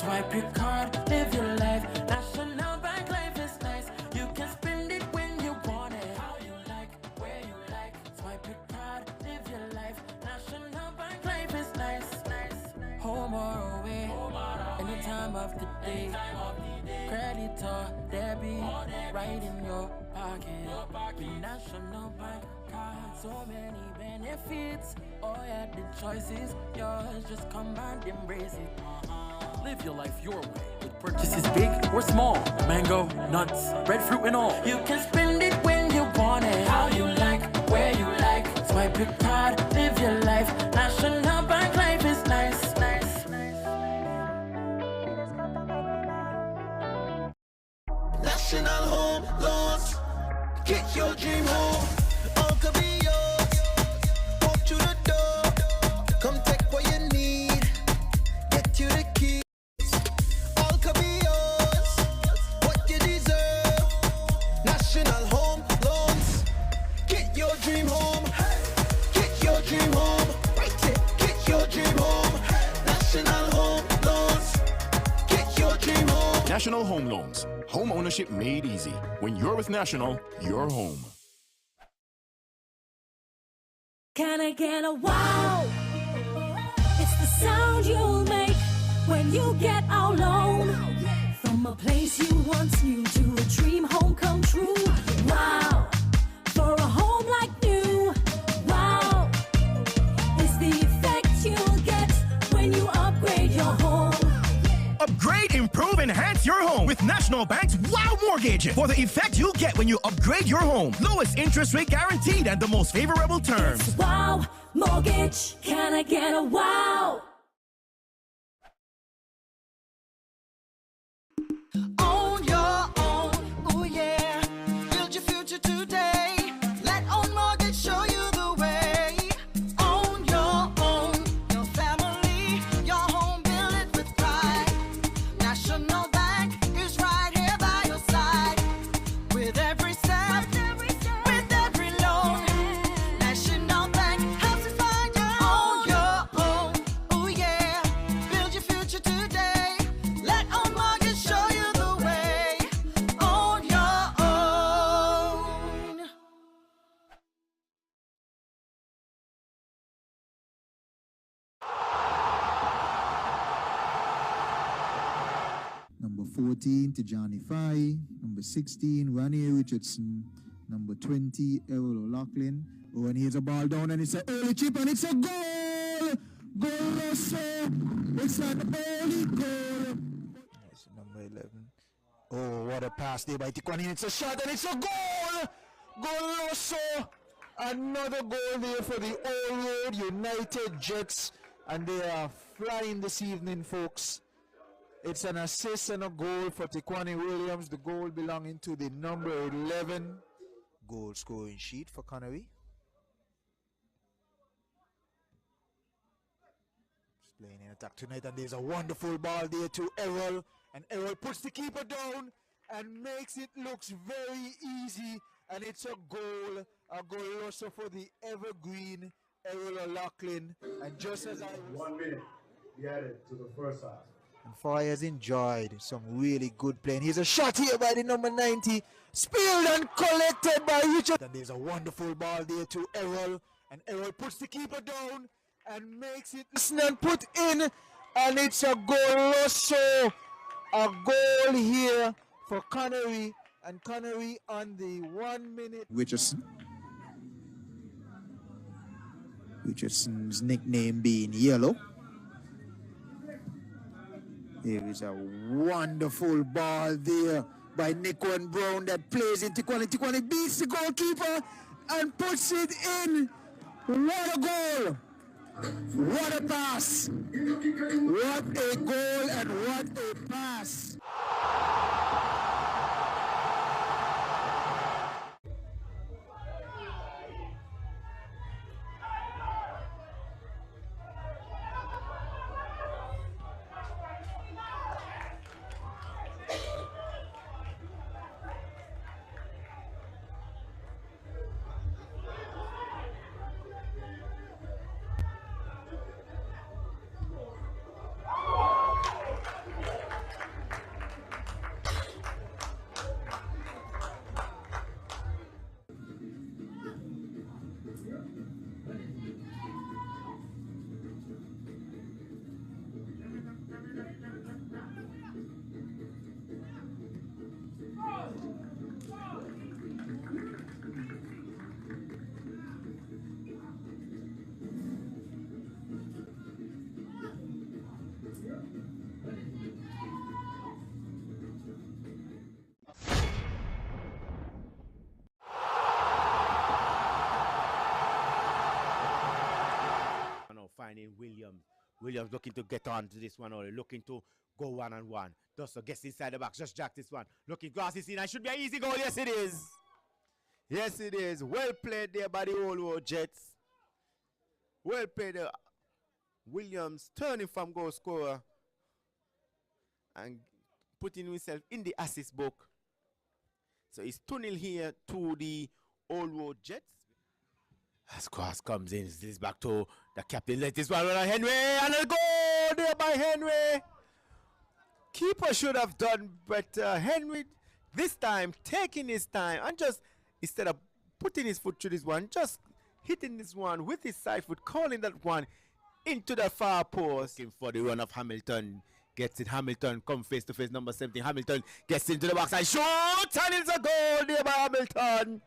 Swipe your card, live your life. National Bank life is nice. You can spend it when you want it. How you like, where you like. Swipe your card, live your life. National Bank life is nice. Home or away, any time of the day. Credit or debit, right in your pocket. With National Bank card, so many benefits. Oh yeah, the choice is yours. Just come and embrace it. Live your life your way with purchases big or small. Mango, nuts, breadfruit and all. You can spend it when you want it. How you like, where you like. Swipe your card, live your life. National Bank life is nice. National Home Loans. Get your dream home. All could be yours. Walk through the door. Come take what you need. Get you the keys. All could be yours. What you deserve. National Home Loans. Get your dream home. Get your dream home. Right it. Get your dream home. National Home Loans. Get your dream home. National Home Loans. Home ownership made easy. When you're with National, you're home. Can I get a wow? It's the sound you'll make when you get our loan. From a place you once knew to a dream home come true. Wow, for a home like new. Wow, it's the effect you'll get when you upgrade your home. Upgrade, improve, enhance your home with National Bank's Wow Mortgage. For the effect you'll get when you upgrade your home. Lowest interest rate guaranteed and the most favorable terms. It's Wow Mortgage. Can I get a wow? Own your own, oh yeah. Build your future today. Let Own Mortgage show you the way. Own your own, your family, your home, build it with pride. National Bank is right here by your side. With every step, with every loan. National Bank helps you find your own, oh yeah. Build your future today. Let Own Mortgage show you the way. Own your own. Number 14, Tijani Fai. Number 16, Ronnie Richardson. Number 20, Errol O'Loughlin. Oh, and here's a ball down, and it's an early chip, and it's a goal! Goal, Russell! It's an early goal! It's number 11. Oh, what a pass there by Tikwani. It's a shot, and it's a goal! Goal, Russell! Another goal there for the All Road United Jets, and they are flying this evening, folks. It's an assist and a goal for Tikwani Williams. The goal belonging to the number 11 goal scoring sheet for Connery. He's playing in attack tonight, and there's a wonderful ball there to Errol. And Errol puts the keeper down and makes it looks very easy. And it's a goal also for the evergreen Errol O'Loughlin. And just as I 1 minute, we added to the first half. And Foy has enjoyed some really good playing. Here's a shot here by the number 90. Spilled and collected by Richard. And there's a wonderful ball there to Errol. And Errol puts the keeper down and makes it listen and put in. And it's a goal also. A goal here for Connery. And Connery on the 1 minute. Richardson's nickname being Yellow. There is a wonderful ball there by Nickwan Brown that plays into Tikwani. Tikwani beats the goalkeeper and puts it in. What a goal! What a pass! What a goal and what a pass! Williams. Williams looking to get on to this one only, looking to go one-on-one. Duster gets inside the box, just jack this one. Looking glasses in, and should be an easy goal. Yes, it is. Yes, it is. Well played there by the Old World Jets. Well played there. Williams turning from goal scorer and putting himself in the assist book. So it's 2-0 here to the Old World Jets. As cross comes in, this back to the captain. Let this one run on Henry, and a goal there by Henry. Keeper should have done better. Henry this time taking his time and just instead of putting his foot through this one, just hitting this one with his side foot, calling that one into the far post. Looking for the run of Hamilton. Gets it. Hamilton come face to face. Number 17. Hamilton gets into the box and shoots, and it's a goal there by Hamilton.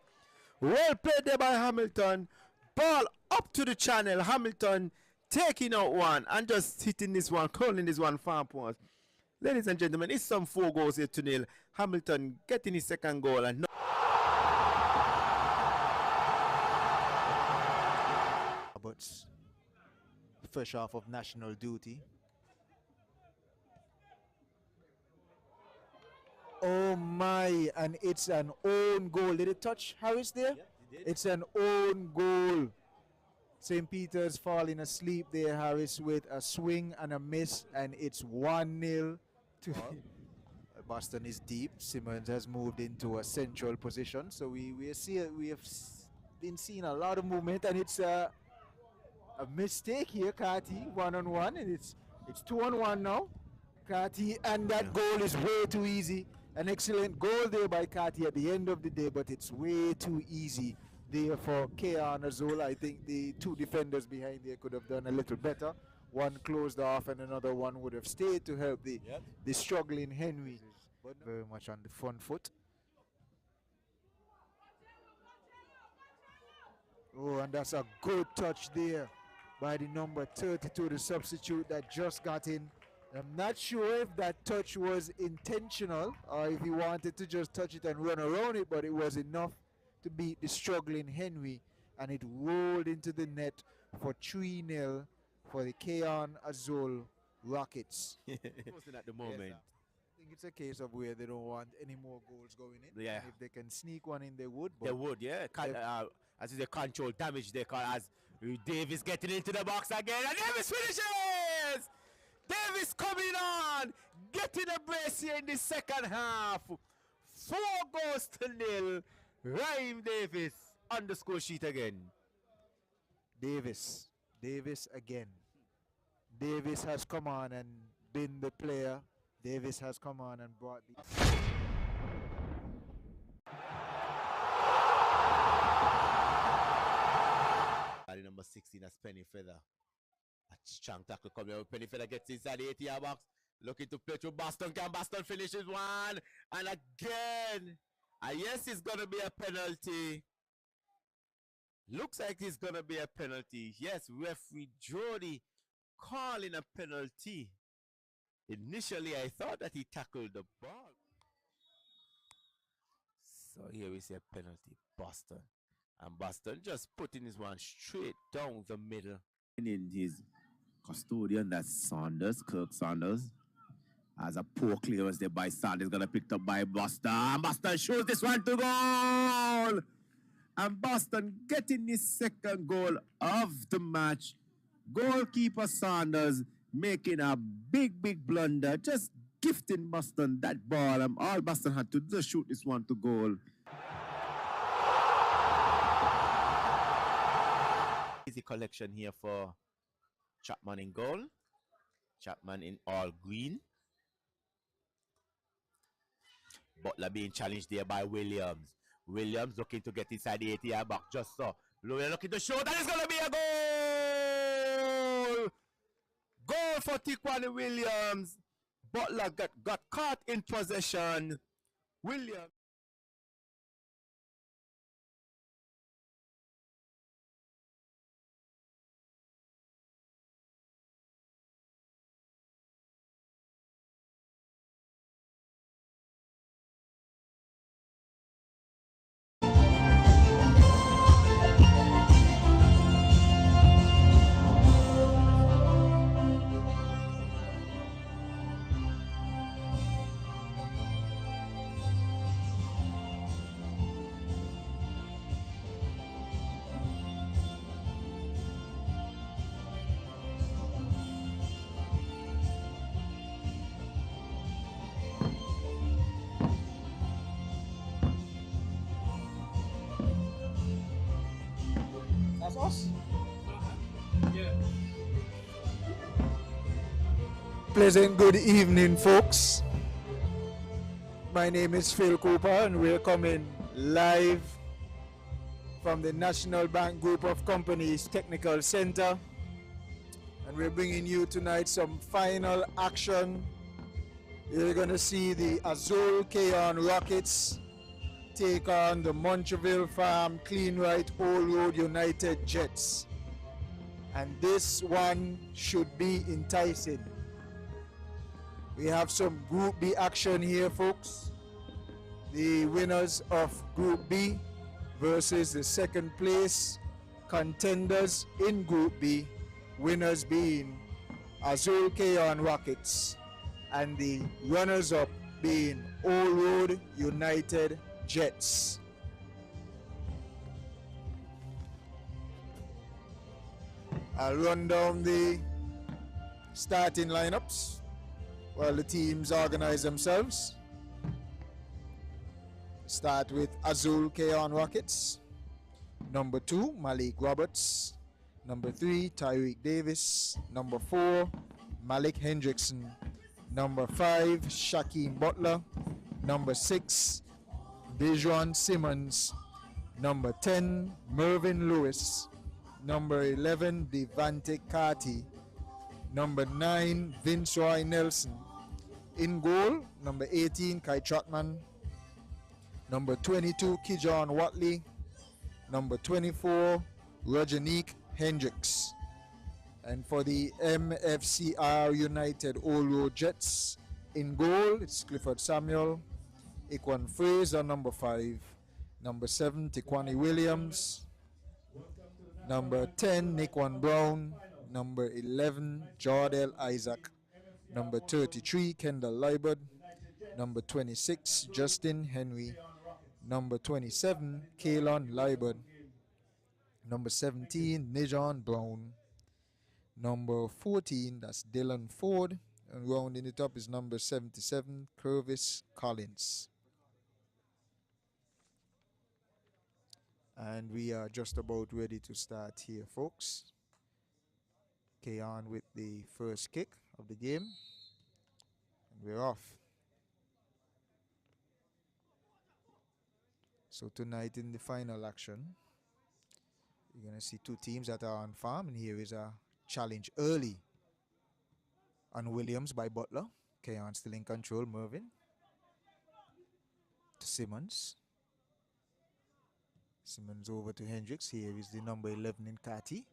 Well played there by Hamilton. Ball up to the channel. Hamilton taking out one and just hitting this one, calling this one far post. Ladies and gentlemen, it's some 4 goals here to 0. Hamilton getting his second goal and Roberts, fresh off of national duty. Oh my, and it's an own goal. Did it touch Harris there? Yeah, it did. It's an own goal. St. Peter's falling asleep there, Harris, with a swing and a miss, and it's 1-0 to Boston is deep. Simmons has moved into a central position, so we have been seeing a lot of movement, and it's a mistake here, Carty, 1-on-1, and it's 2-on-1 now. Carty, and that goal is way too easy. An excellent goal there by Carty at the end of the day, but it's way too easy there for Cayon Azul. I think the 2 defenders behind there could have done a little better. One closed off and another one would have stayed to help the struggling Henry. But very much on the front foot. Oh, and that's a good touch there by the number 32, the substitute that just got in. I'm not sure if that touch was intentional or if he wanted to just touch it and run around it, but it was enough to beat the struggling Henry, and it rolled into the net for 3-0 for the Cayon Azul Rockets. at the moment. Yes, I think it's a case of where they don't want any more goals going in. Yeah. And if they can sneak one in, they would. They would, yeah. As is the control damage they call as Davis getting into the box again, and Davis finishes! Davis coming on, getting a brace here in the second half. 4 goals to 0. Rhyme Davis on the score sheet again. Davis again. Davis has come on and been the player. Davis has come on and brought the... Number 16, that's Penny Feather. A strong tackle coming out. Penny Feather gets inside the 80-yard box. Looking to play through Boston. Can Boston finishes one? And again. Yes, it's going to be a penalty. Looks like it's going to be a penalty. Yes, referee Jody calling a penalty. Initially, I thought that he tackled the ball. So here we see a penalty. Boston. And Boston just putting his one straight down the middle. In his custodian, that's Saunders, Kirk Saunders. As a poor clearance there by Saunders, gonna picked up by Boston. Boston shows this one to goal. And Boston getting his second goal of the match. Goalkeeper Saunders making a big blunder, just gifting Boston that ball. And all Boston had to do is shoot this one to goal. Easy collection here for Chapman in goal. Chapman in all green. Butler being challenged there by Williams. Williams looking to get inside the 80-yard box. Just so. Lawyer looking to shoot. That is going to be a goal! Goal for Tiquan Williams. Butler got caught in possession. Williams. That's us. Pleasant good evening, folks. My name is Phil Cooper, and we're coming live from the National Bank Group of Companies Technical Center. And we're bringing you tonight some final action. You're going to see the Azul Cayon Rockets take on the Montreville Farm Clean Right Old Road United Jets. And this one should be enticing. We have some Group B action here, folks. The winners of Group B versus the second place contenders in Group B, winners being Azul Cayon Rockets and the runners-up being Old Road United Jets. I'll run down the starting lineups while the teams organize themselves. Start with Azul Cayon Rockets. Number 2, Malik Roberts. Number 3, Tyreek Davis. Number 4, Malik Hendrickson. Number 5, Shaquem Butler. Number 6, Dejuan Simmons. Number 10, Mervyn Lewis. Number 11, Devante Carty. Number 9, Vince Roy Nelson. In goal, number 18, Kai Trotman. Number 22, Kijon Watley. Number 24, Rajanique Hendricks. And for the MFCR United Old Road Jets, in goal, it's Clifford Samuel. Ikwan Fraser, number 5. Number 7, Tiquani Williams. Number 10, Nickwan Brown. Number 11, Jardel Isaac. Number 33, Kendall Liebert. Number 26, Justin Henry. Number 27, Kaylon Liebert. Number 17, Nijon Brown. Number 14, that's Dylan Ford. And rounding it up is number 77, Curvis Collins. And we are just about ready to start here, folks. Cayon with the first kick of the game. And we're off. So tonight in the final action, you're going to see two teams that are on farm. And here is a challenge early on Williams by Butler. Cayon still in control. Mervyn to Simmons. Simmons over to Hendricks. Here is the number 11 in Carty.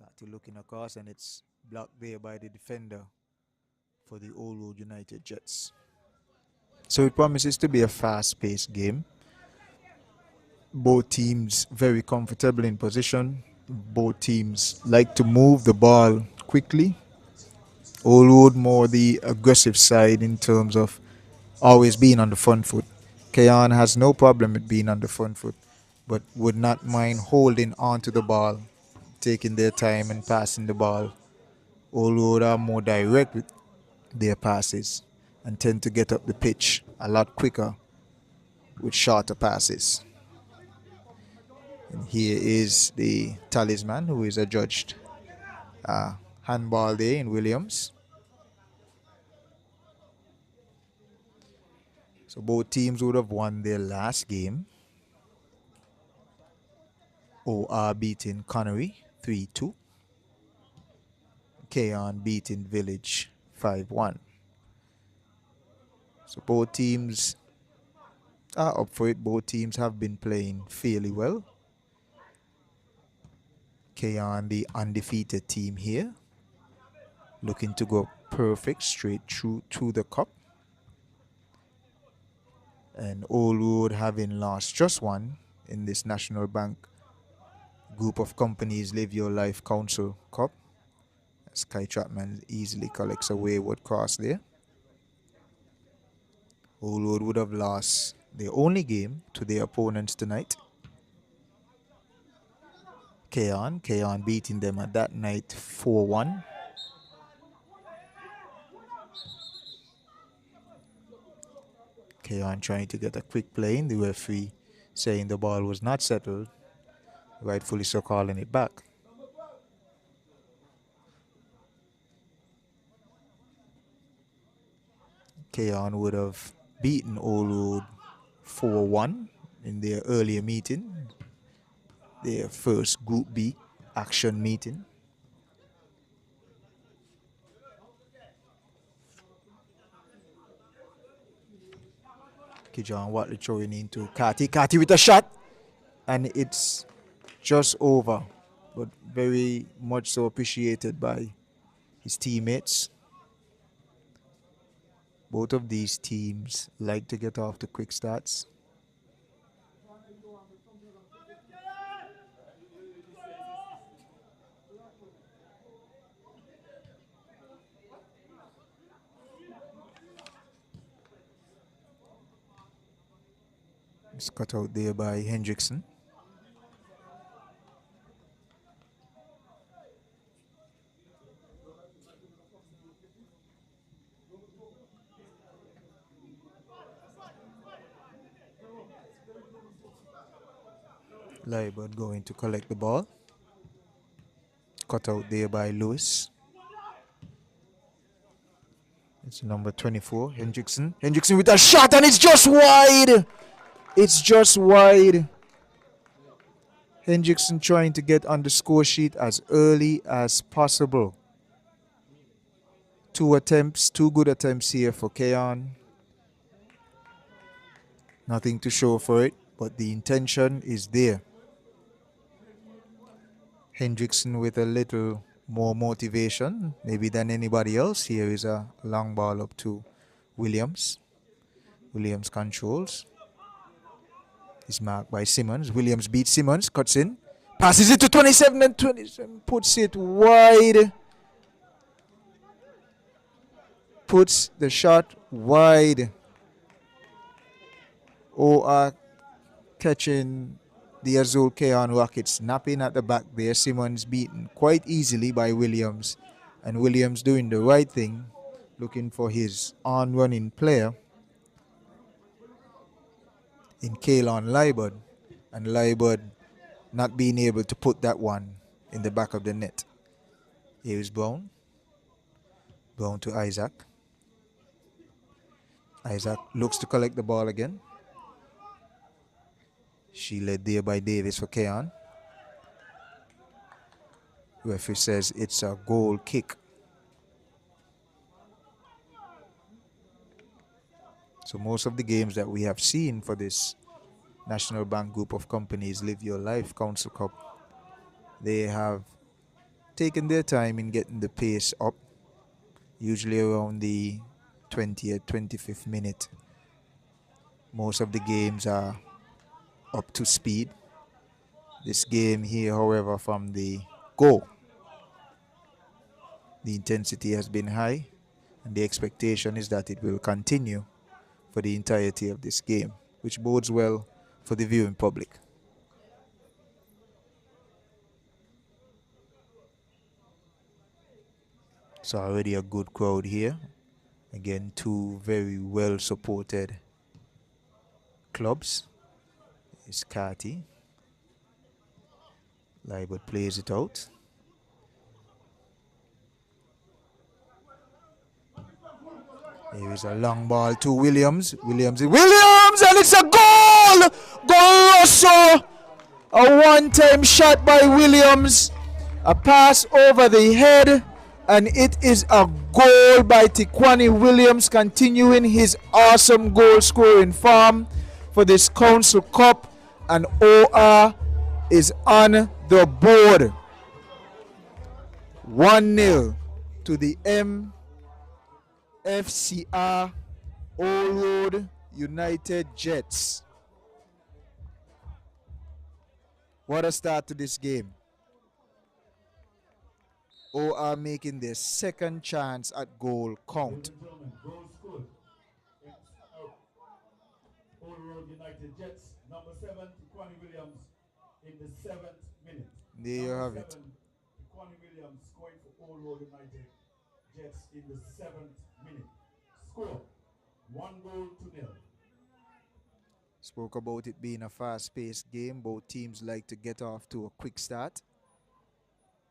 Carty looking across, and it's blocked there by the defender for the Old Road United Jets. So it promises to be a fast-paced game. Both teams very comfortable in position. Both teams like to move the ball quickly. Old Road more the aggressive side in terms of always being on the front foot. Cayon has no problem with being on the front foot, but would not mind holding onto the ball, taking their time and passing the ball. Old Road are more direct with their passes and tend to get up the pitch a lot quicker with shorter passes. And here is the talisman, who is adjudged handball there in Williams. So both teams would have won their last game. OR beating Connery 3-2. Cayon beating Village 5-1. So both teams are up for it. Both teams have been playing fairly well. Cayon, the undefeated team here, looking to go perfect straight through to the cup. And Old Road having lost just one in this National Bank Group of Companies Live Your Life Council Cup. Sky Chapman easily collects a wayward cross there. Old Road would have lost their only game to their opponents tonight. Cayon beating them at that night 4-1. Cayon trying to get a quick play in. The referee saying the ball was not settled rightfully so calling it back. Cayon would have beaten Old Road 4-1 in their earlier meeting, their first Group B action meeting. Kijan Watley throwing into Kati. Kati with a shot, and it's just over, but very much so appreciated by his teammates. Both of these teams like to get off to quick starts. It's cut out there by Hendrickson. Liebert going to collect the ball. Cut out there by Lewis. It's number 24, Hendrickson. Hendrickson with a shot, and it's just wide. It's just wide. Hendrickson trying to get on the score sheet as early as possible. 2 attempts, 2 good attempts here for Cayon. Nothing to show for it, but the intention is there. Hendrickson with a little more motivation, maybe than anybody else. Here is a long ball up to Williams. Williams controls. Is marked by Simmons. Williams beats Simmons, cuts in, passes it to 27, and 27 puts it wide. Puts the shot wide. OR catching the Azul Cayon Rockets, snapping at the back there. Simmons beaten quite easily by Williams, and Williams doing the right thing, looking for his on-running player in Cayon Liebert, and Liebert not being able to put that one in the back of the net. Here is Brown. Brown to Isaac. Isaac looks to collect the ball again. She led there by Davis for Cayon. Referee says it's a goal kick. So most of the games that we have seen for this National Bank group of companies, Live Your Life Council Cup, they have taken their time in getting the pace up, usually around the 20th, 25th minute. Most of the games are up to speed. This game here, however, from the go, the intensity has been high, and the expectation is that it will continue for the entirety of this game, which bodes well for the viewing public. So already a good crowd here. Again, 2 very well supported clubs. It's Carty. Liebert plays it out. Here is a long ball to Williams. Williams, and it's a goal! Goloso! A one-time shot by Williams. A pass over the head, and it is a goal by Tiquani Williams, continuing his awesome goal-scoring form for this Council Cup, and OR is on the board. 1-0 to the MFCR Old Road United Jets. What a start to this game. OR making their second chance at goal count. Old Road United Jets, number 7, Tiquani Williams, in the 7th minute. There you have it. Tiquani Williams scoring for Old Road United Jets in the 7th minute. Score 1-0. It's Spoke about it being a fast-paced game. Both teams like to get off to a quick start.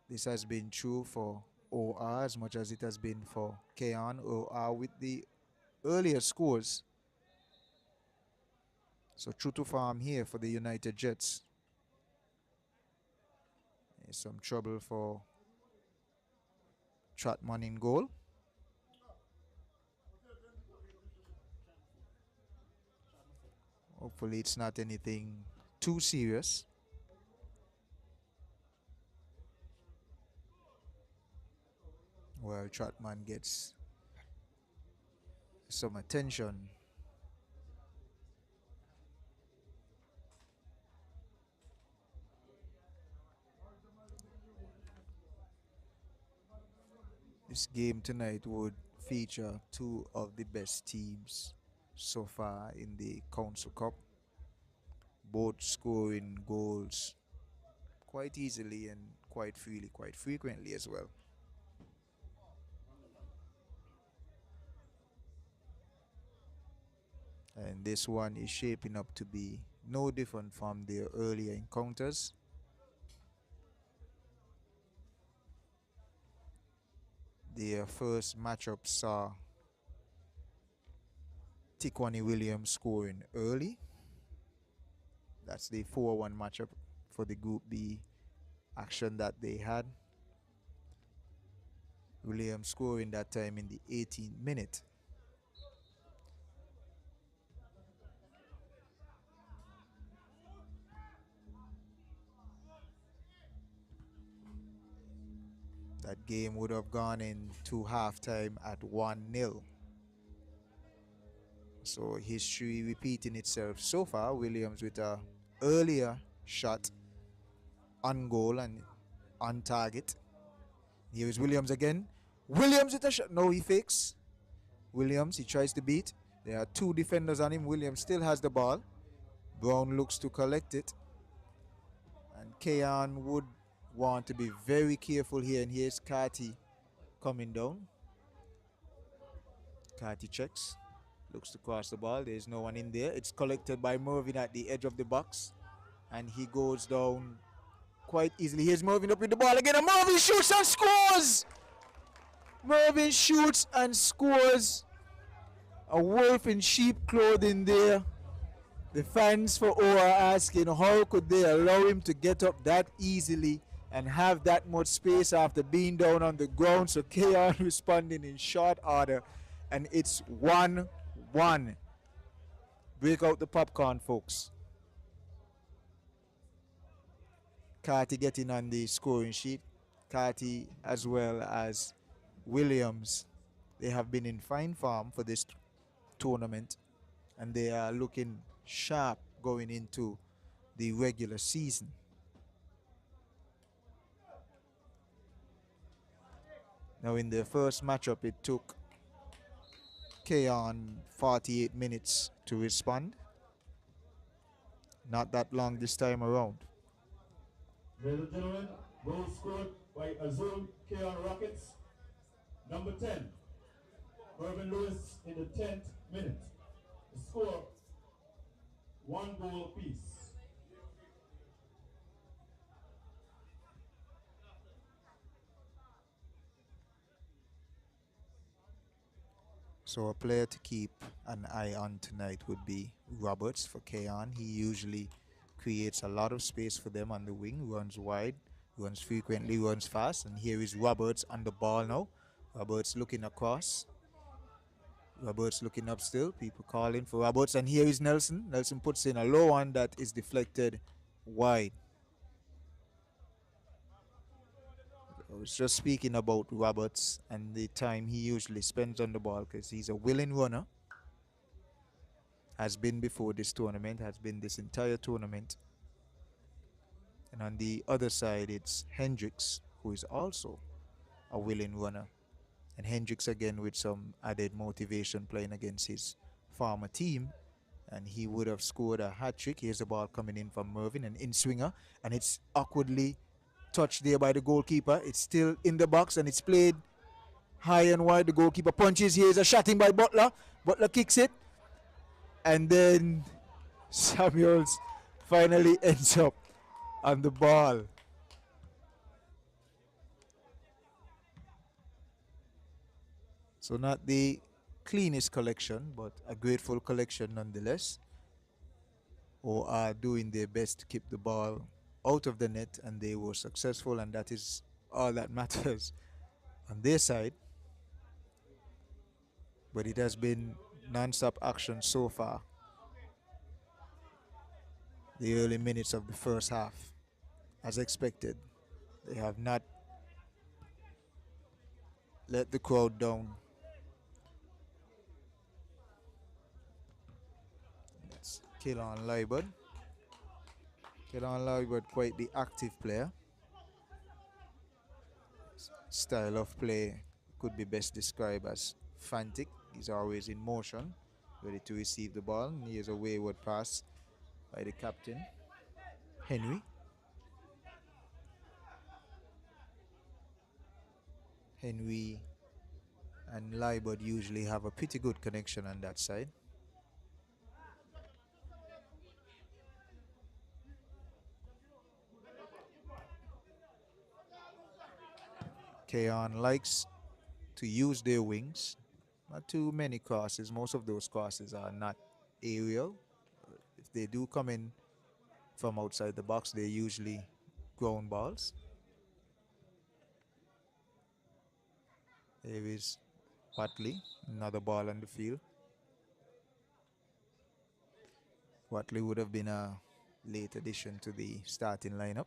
This has been true for OR as much as it has been for Cayon. OR with the earlier scores. So true to form here for the United Jets. There's some trouble for Trotman in goal. Hopefully it's not anything too serious. Well, Trotman gets some attention. This game tonight would feature two of the best teams so far in the Council Cup, both scoring goals quite easily and quite freely, quite frequently as well. And this one is shaping up to be no different from their earlier encounters. Their first matchup saw Tiquani Williams scoring early. That's the 4-1 matchup for the Group B action that they had. Williams scoring that time in the 18th minute. That game would have gone into halftime at 1-0. So history repeating itself so far. Williams with a earlier shot on goal and on target. Here is Williams again. Williams with a shot. No, he fakes. Williams, he tries to beat. There are two defenders on him. Williams still has the ball. Brown looks to collect it. And Cayon would want to be very careful here. And here's Carty coming down. Carty checks. Looks to cross the ball. There's no one in there. It's collected by Mervyn at the edge of the box. And he goes down quite easily. Here's Mervyn up with the ball again. And Mervyn shoots and scores! Mervyn shoots and scores. A wolf in sheep clothing there. The fans for OR asking how could they allow him to get up that easily and have that much space after being down on the ground. So Cayon responding in short order. And it's 1-1. Break out the popcorn, folks. Carty getting on the scoring sheet. Carty as well as Williams. They have been in fine form for this tournament. And they are looking sharp going into the regular season. Now in their first matchup, it took Cayon 48 minutes to respond. Not that long this time around. Ladies and gentlemen, goal scored by Azul Cayon Rockets. Number 10, Mervyn Lewis in the 10th minute. The score, 1 goal apiece. So a player to keep an eye on tonight would be Roberts for Cayon. He usually creates a lot of space for them on the wing, runs wide, runs frequently, runs fast. And here is Roberts on the ball now. Roberts looking across. Roberts looking up still. People calling for Roberts. And here is Nelson. Nelson puts in a low one that is deflected wide. I was just speaking about Roberts and the time he usually spends on the ball because he's a willing runner. Has been before this tournament, has been this entire tournament. And on the other side, it's Hendricks, who is also a willing runner. And Hendricks again with some added motivation playing against his former team. And he would have scored a hat-trick. Here's the ball coming in from Mervyn, an in-swinger. And it's awkwardly touched there by the goalkeeper. It's still in the box and it's played high and wide. The goalkeeper punches. Here's a shot in by Butler. Butler kicks it. And then Samuels finally ends up on the ball. So not the cleanest collection, but a grateful collection nonetheless. Or are doing their best to keep the ball out of the net, and they were successful, and that is all that matters on their side. But it has been non-stop action so far. The early minutes of the first half, as expected, they have not let the crowd down. It's Cayon Liebert. Cayon Liebert, quite the active player. Style of play could be best described as frantic. He's always in motion, ready to receive the ball. And here's a wayward pass by the captain, Henry. Henry and Liebert usually have a pretty good connection on that side. Cayon likes to use their wings. Not too many crosses. Most of those crosses are not aerial. If they do come in from outside the box, they're usually ground balls. Here is Watley, another ball on the field. Watley would have been a late addition to the starting lineup.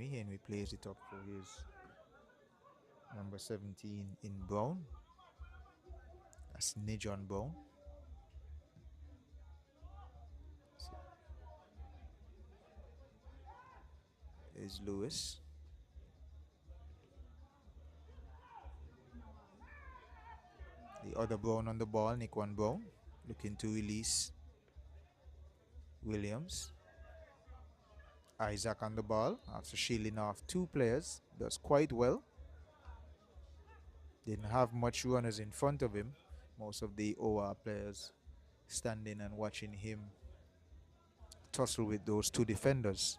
Henry plays it up for his number 17 in Brown. That's Nijon Brown. Is Lewis. The other Brown on the ball, Nickwan Brown, looking to release Williams. Isaac on the ball after shielding off two players. Does quite well. Didn't have much runners in front of him. Most of the OR players standing and watching him tussle with those two defenders.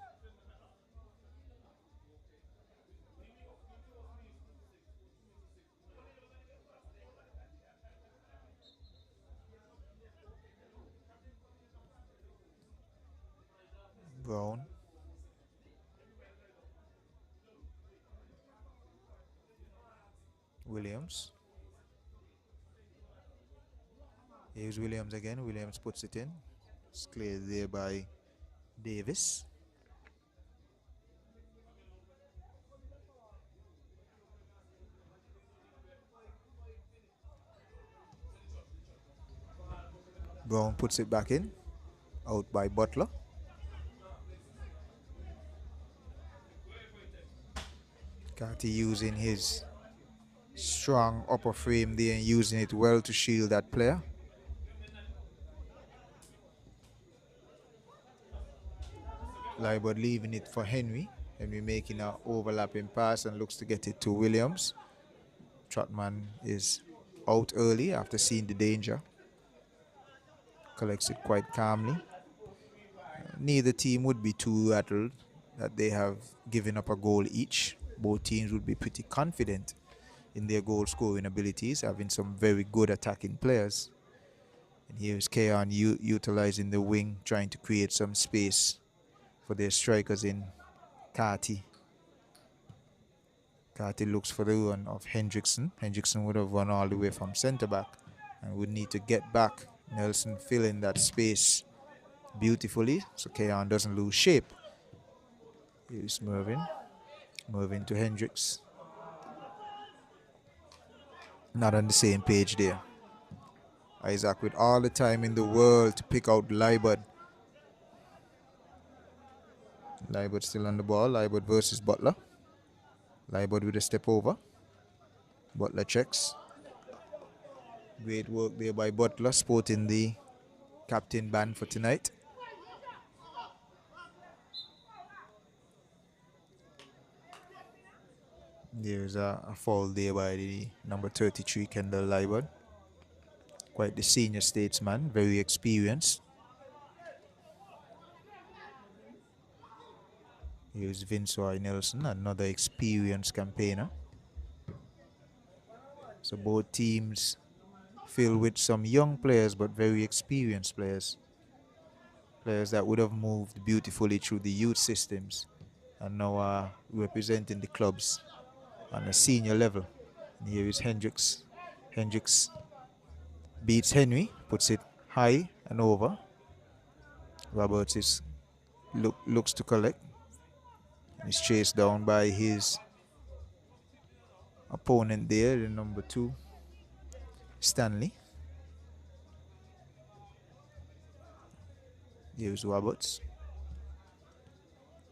Brown. Williams. Here's Williams again. Williams puts it in. It's cleared there by Davis. Brown puts it back in. Out by Butler. Carty using his strong upper frame there and using it well to shield that player. Liebert leaving it for Henry. Henry making an overlapping pass and looks to get it to Williams. Trotman is out early after seeing the danger. Collects it quite calmly. Neither team would be too rattled that they have given up a goal each. Both teams would be pretty confident in their goal scoring abilities, having some very good attacking players. And here's Cayon utilizing the wing, trying to create some space for their strikers in Carty. Carty looks for the run of Hendrickson. Hendrickson would have run all the way from centre back and would need to get back. Nelson filling that space beautifully so Cayon doesn't lose shape. Here's Mervyn. Mervyn to Hendricks. Not on the same page there. Isaac with all the time in the world to pick out Liebert. Liebert still on the ball. Liebert versus Butler. Liebert with a step over. Butler checks. Great work there by Butler, sporting the captain band for tonight. Here's a foul there by the number 33, Kendall Liebert. Quite the senior statesman, very experienced. Here's Vince Roy Nelson, another experienced campaigner. So both teams filled with some young players but very experienced players. Players that would have moved beautifully through the youth systems and now are representing the clubs on a senior level. And here is Hendricks. Hendricks beats Henry, puts it high and over. Roberts looks to collect. He's chased down by his opponent there, the number 2, Stanley. Here's Roberts.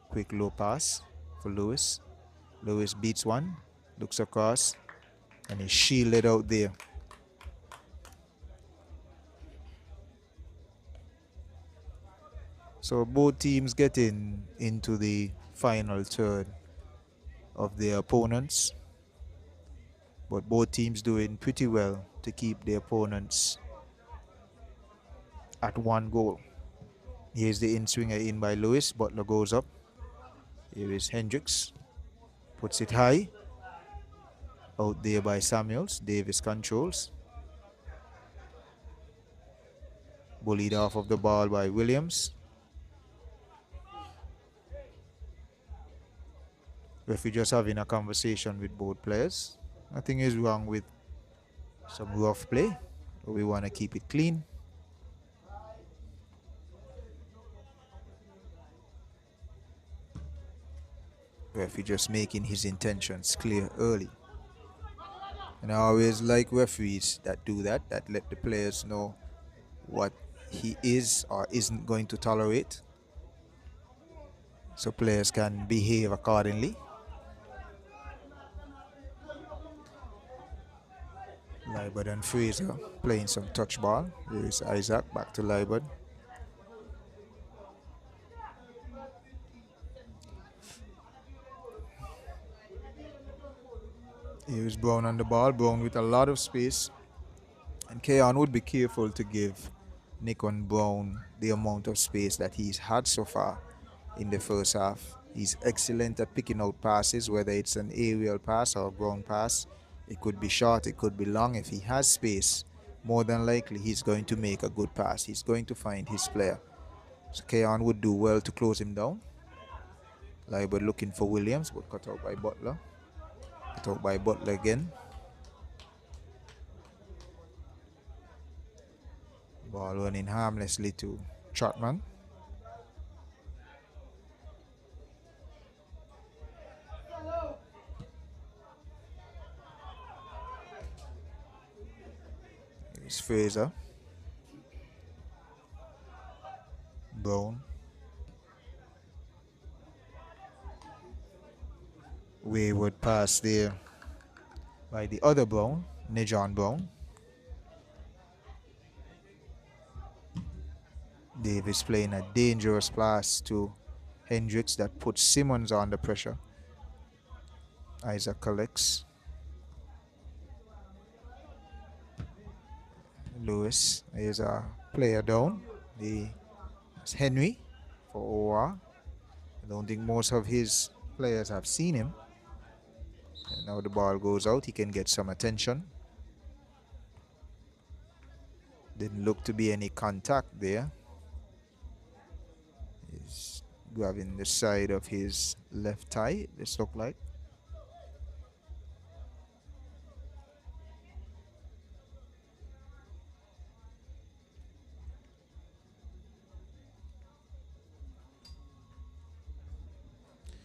Quick low pass for Lewis. Lewis beats one, looks across, and he's shielded out there. So both teams getting into the final third of their opponents, but both teams doing pretty well to keep their opponents at 1 goal. Here's the in-swinger in by Lewis. Butler goes up. Here is Hendricks. Puts it high. Out there by Samuels. Davis controls. Bullied off of the ball by Williams. Referee just having a conversation with both players. Nothing is wrong with some rough play. We want to keep it clean. Referee just making his intentions clear early. And I always like referees that do that, that let the players know what he is or isn't going to tolerate, so players can behave accordingly. Liebert and Fraser playing some touch ball. Here is Isaac, back to Liebert. Here's Brown on the ball. Brown with a lot of space. And Cayon would be careful to give Nikon Brown the amount of space that he's had so far in the first half. He's excellent at picking out passes, whether it's an aerial pass or a ground pass. It could be short, it could be long. If he has space, more than likely he's going to make a good pass. He's going to find his player. So Cayon would do well to close him down. Liebert looking for Williams, but cut out by Butler. Cut out by Butler again. Ball running harmlessly to Trotman. Here's Fraser. Brown. Wayward pass there by the other Brown, Nejon Brown. Davis playing a dangerous pass to Hendricks that puts Simmons under pressure. Isaac collects. Lewis is a player down. It's Henry for OR. I don't think most of his players have seen him. And now the ball goes out. He can get some attention. Didn't look to be any contact there. He's grabbing the side of his left thigh, this looked like.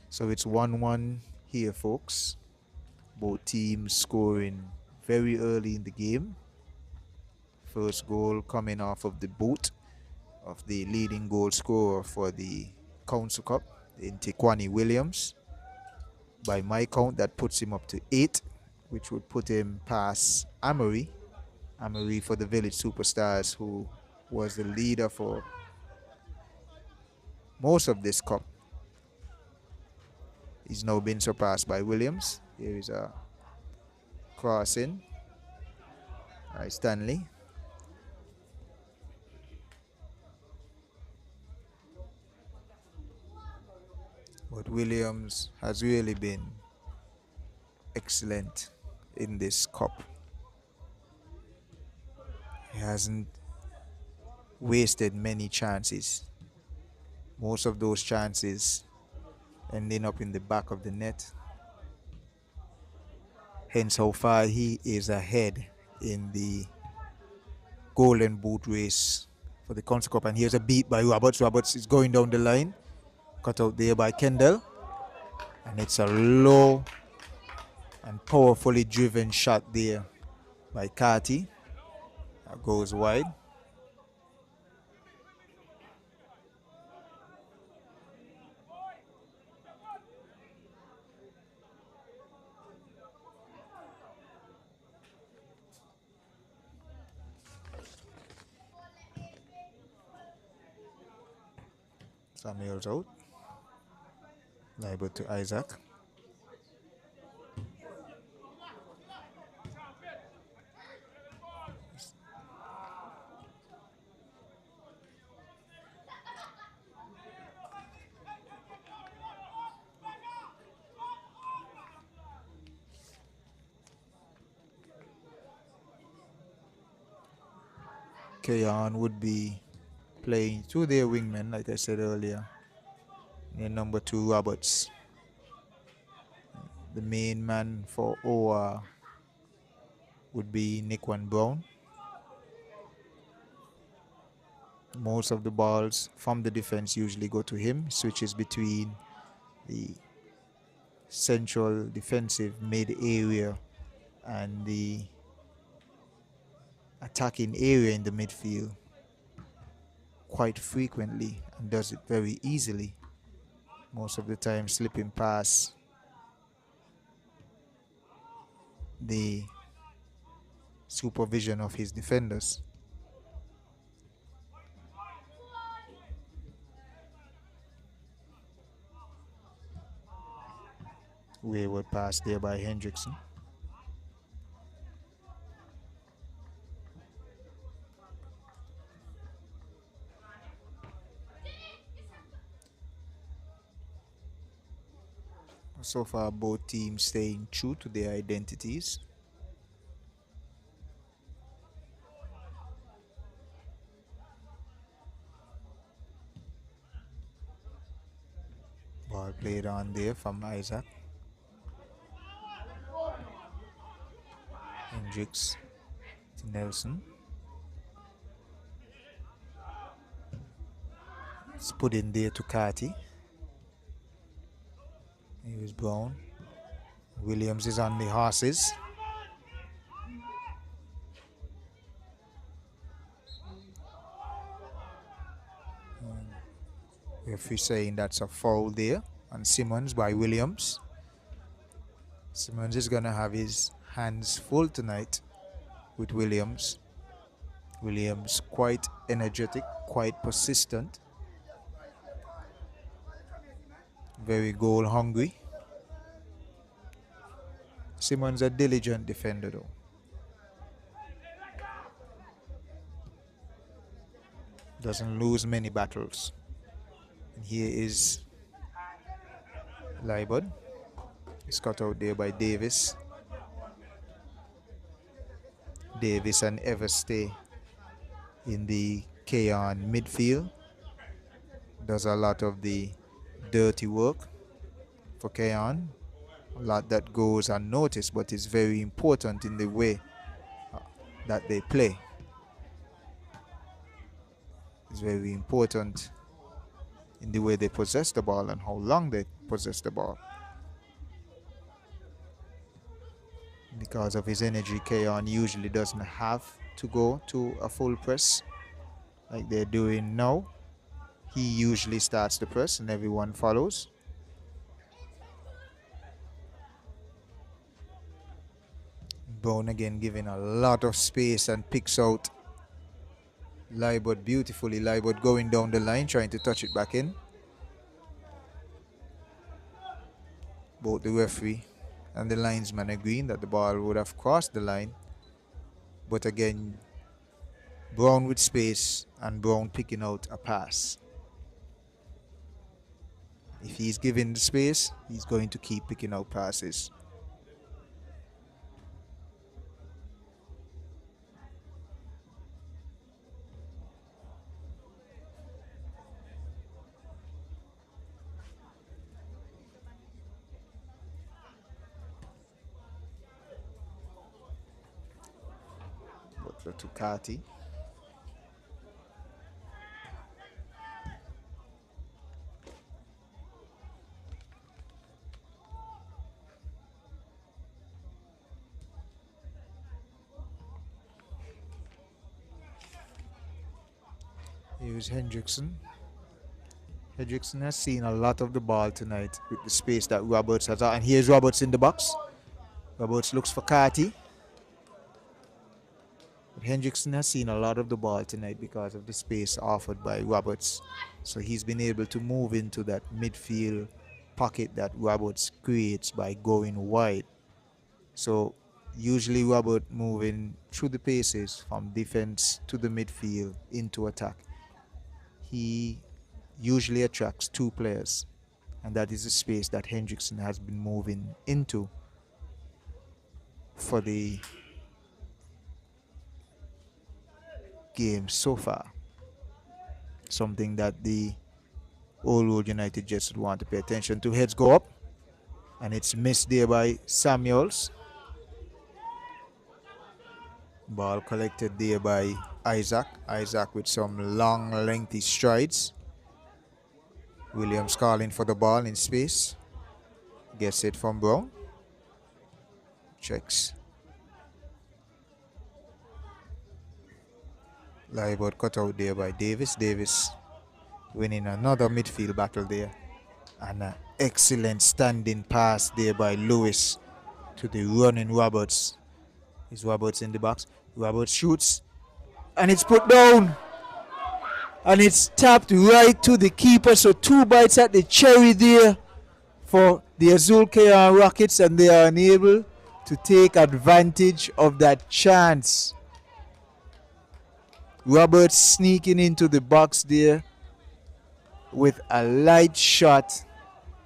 So it's 1-1 here, folks. Both teams scoring very early in the game. First goal coming off of the boot of the leading goal scorer for the Council Cup, in Tequani Williams. By my count, that puts him up to 8, which would put him past Amory. Amory for the Village Superstars, who was the leader for most of this cup. He's now been surpassed by Williams. There is a crossing. All right, Stanley. But Williams has really been excellent in this cup. He hasn't wasted many chances. Most of those chances ending up in the back of the net. Hence how far he is ahead in the Golden Boot race for the Council Cup. And here's a beat by Roberts. Roberts is going down the line. Cut out there by Kendall. And it's a low and powerfully driven shot there by Carty. That goes wide. Samuel's out. Liable to Isaac. Cayon would be playing to their wingmen, like I said earlier. And number 2, Roberts. The main man for OR would be Nickwan Brown. Most of the balls from the defense usually go to him. Switches between the central defensive mid area and the attacking area in the midfield quite frequently, and does it very easily. Most of the time slipping past the supervision of his defenders. Wayward pass there by Hendrickson. So far, both teams staying true to their identities. Ball played on there from Isaac. Hendricks to Nelson. It's put in there to Carty. Here's Brown. Williams is on the horses. Referee saying that's a foul there on Simmons by Williams. Simmons is going to have his hands full tonight with Williams. Williams quite energetic, quite persistent. Very goal hungry. Simmons a diligent defender though. Doesn't lose many battles. And here is Libod. It's cut out there by Davis. Davis and Evers stay in the Cayon midfield. Does a lot of the dirty work for Cayon. A lot that goes unnoticed, but is very important in the way that they play. It's very important in the way they possess the ball and how long they possess the ball. Because of his energy, Cayon usually doesn't have to go to a full press like they're doing now. He usually starts the press and everyone follows. Brown again giving a lot of space and picks out Libod beautifully. Libod going down the line, trying to touch it back in. Both the referee and the linesman agreeing that the ball would have crossed the line. But again, Brown with space and Brown picking out a pass. If he's given the space, he's going to keep picking out passes. Butler to Carty. Here's Hendrickson. Hendrickson has seen a lot of the ball tonight with the space that Roberts has. And here's Roberts in the box. Roberts looks for Carty. But Hendrickson has seen a lot of the ball tonight because of the space offered by Roberts. So he's been able to move into that midfield pocket that Roberts creates by going wide. So usually Robert moving through the paces from defense to the midfield into attack. He usually attracts two players, and that is the space that Hendrickson has been moving into for the game so far. Something that the Old Road United just want to pay attention to. Heads go up, and it's missed there by Samuels. Ball collected there by Isaac. Isaac with some long, lengthy strides. Williams calling for the ball in space. Gets it from Brown. Checks. Liebert cut out there by Davis. Davis winning another midfield battle there. And an excellent standing pass there by Lewis to the running Roberts. Is Roberts in the box? Roberts shoots. And it's put down. And it's tapped right to the keeper. So 2 bites at the cherry there for the Azul Cayon Rockets. And they are unable to take advantage of that chance. Roberts sneaking into the box there with a light shot.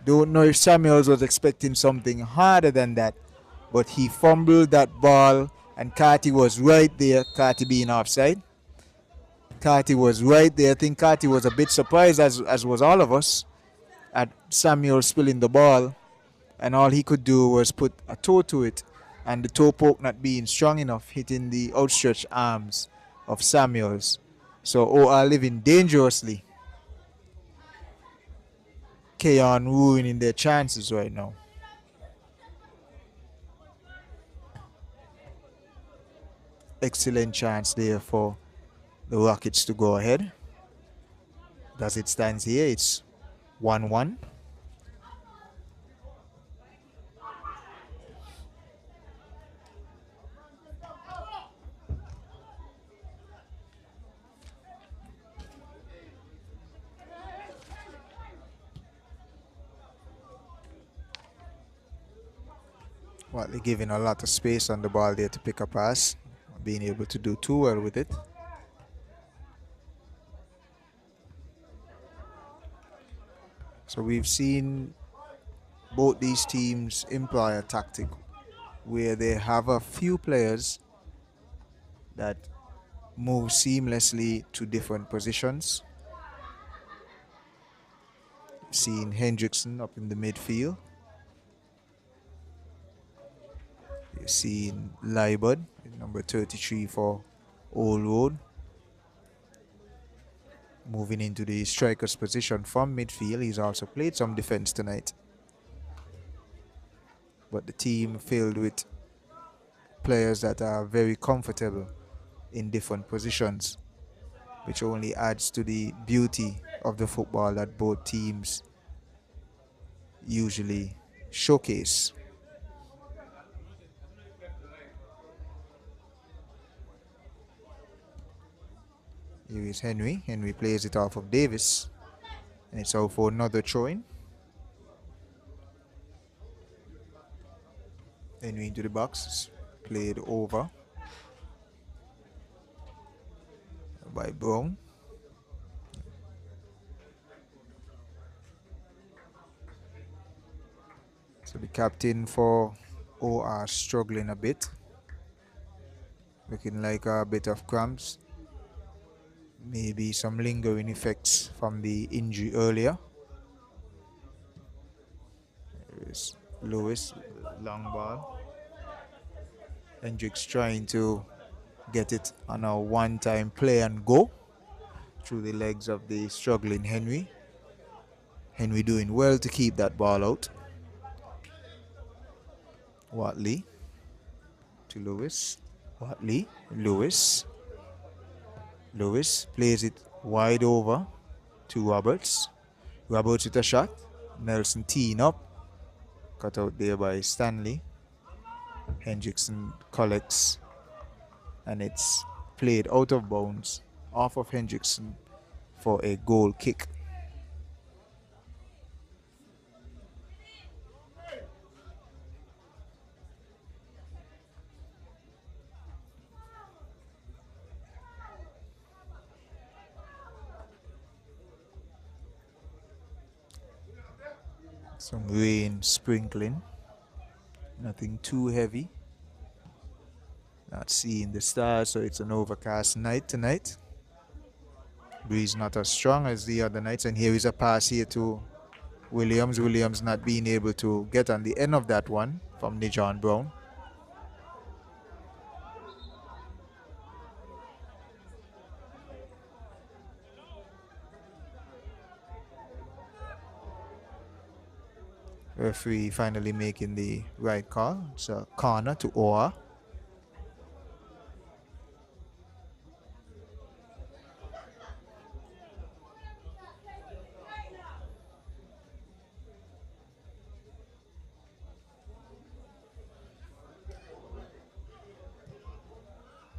Don't know if Samuels was expecting something harder than that. But he fumbled that ball. And Carty was right there. Carty being offside. Carty was right there. I think Carty was a bit surprised, as was all of us, at Samuel spilling the ball. And all he could do was put a toe to it. And the toe poke not being strong enough, hitting the outstretched arms of Samuels. So OR living dangerously. Cayon ruining their chances right now. Excellent chance there for the Rockets to go ahead. As it stands here, it's 1-1. Well, they're giving a lot of space on the ball there to pick a pass. Being able to do too well with it. So we've seen both these teams employ a tactic where they have a few players that move seamlessly to different positions. Seen Hendrickson up in the midfield. You've seen Liebert, number 33 for Old Road, moving into the striker's position from midfield. He's also played some defense tonight. But the team filled with players that are very comfortable in different positions, which only adds to the beauty of the football that both teams usually showcase. Here is Henry. Henry plays it off of Davis. And it's out for another throw-in. Henry into the box. Played over by Brown. So the captain for OR struggling a bit. Looking like a bit of cramps. Maybe some lingering effects from the injury earlier. There's Lewis, long ball. Hendricks trying to get it on a one-time play and go through the legs of the struggling Henry. Henry doing well to keep that ball out. Watley to Lewis. Watley, Lewis. Lewis plays it wide over to Roberts. Roberts with a shot. Nelson teeing up. Cut out there by Stanley. Hendrickson collects. And it's played out of bounds off of Hendrickson for a goal kick. Some rain sprinkling. Nothing too heavy. Not seeing the stars, so it's an overcast night tonight. Breeze not as strong as the other nights. And here is a pass here to Williams. Williams not being able to get on the end of that one from Nijon Brown. Referee finally making the right call. It's a corner to OR.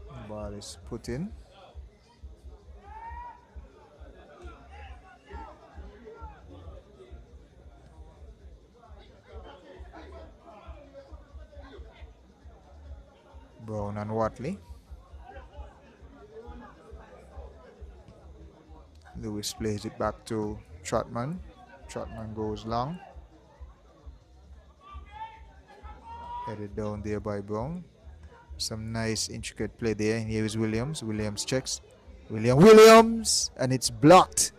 The ball is put in. Brown and Watley. Lewis plays it back to Trotman. Trotman goes long. Headed down there by Brown. Some nice intricate play there. And here is Williams. Williams checks. Williams! And it's blocked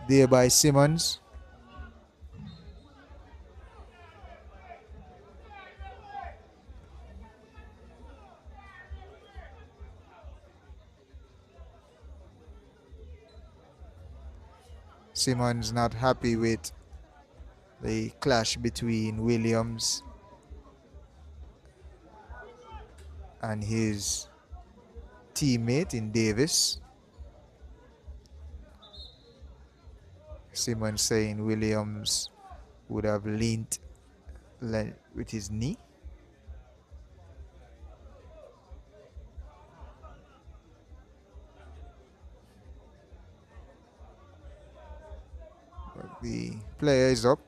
there by Simmons. Simmons not happy with the clash between Williams and his teammate in Davis. Simmons saying Williams would have leaned with his knee. But the player is up.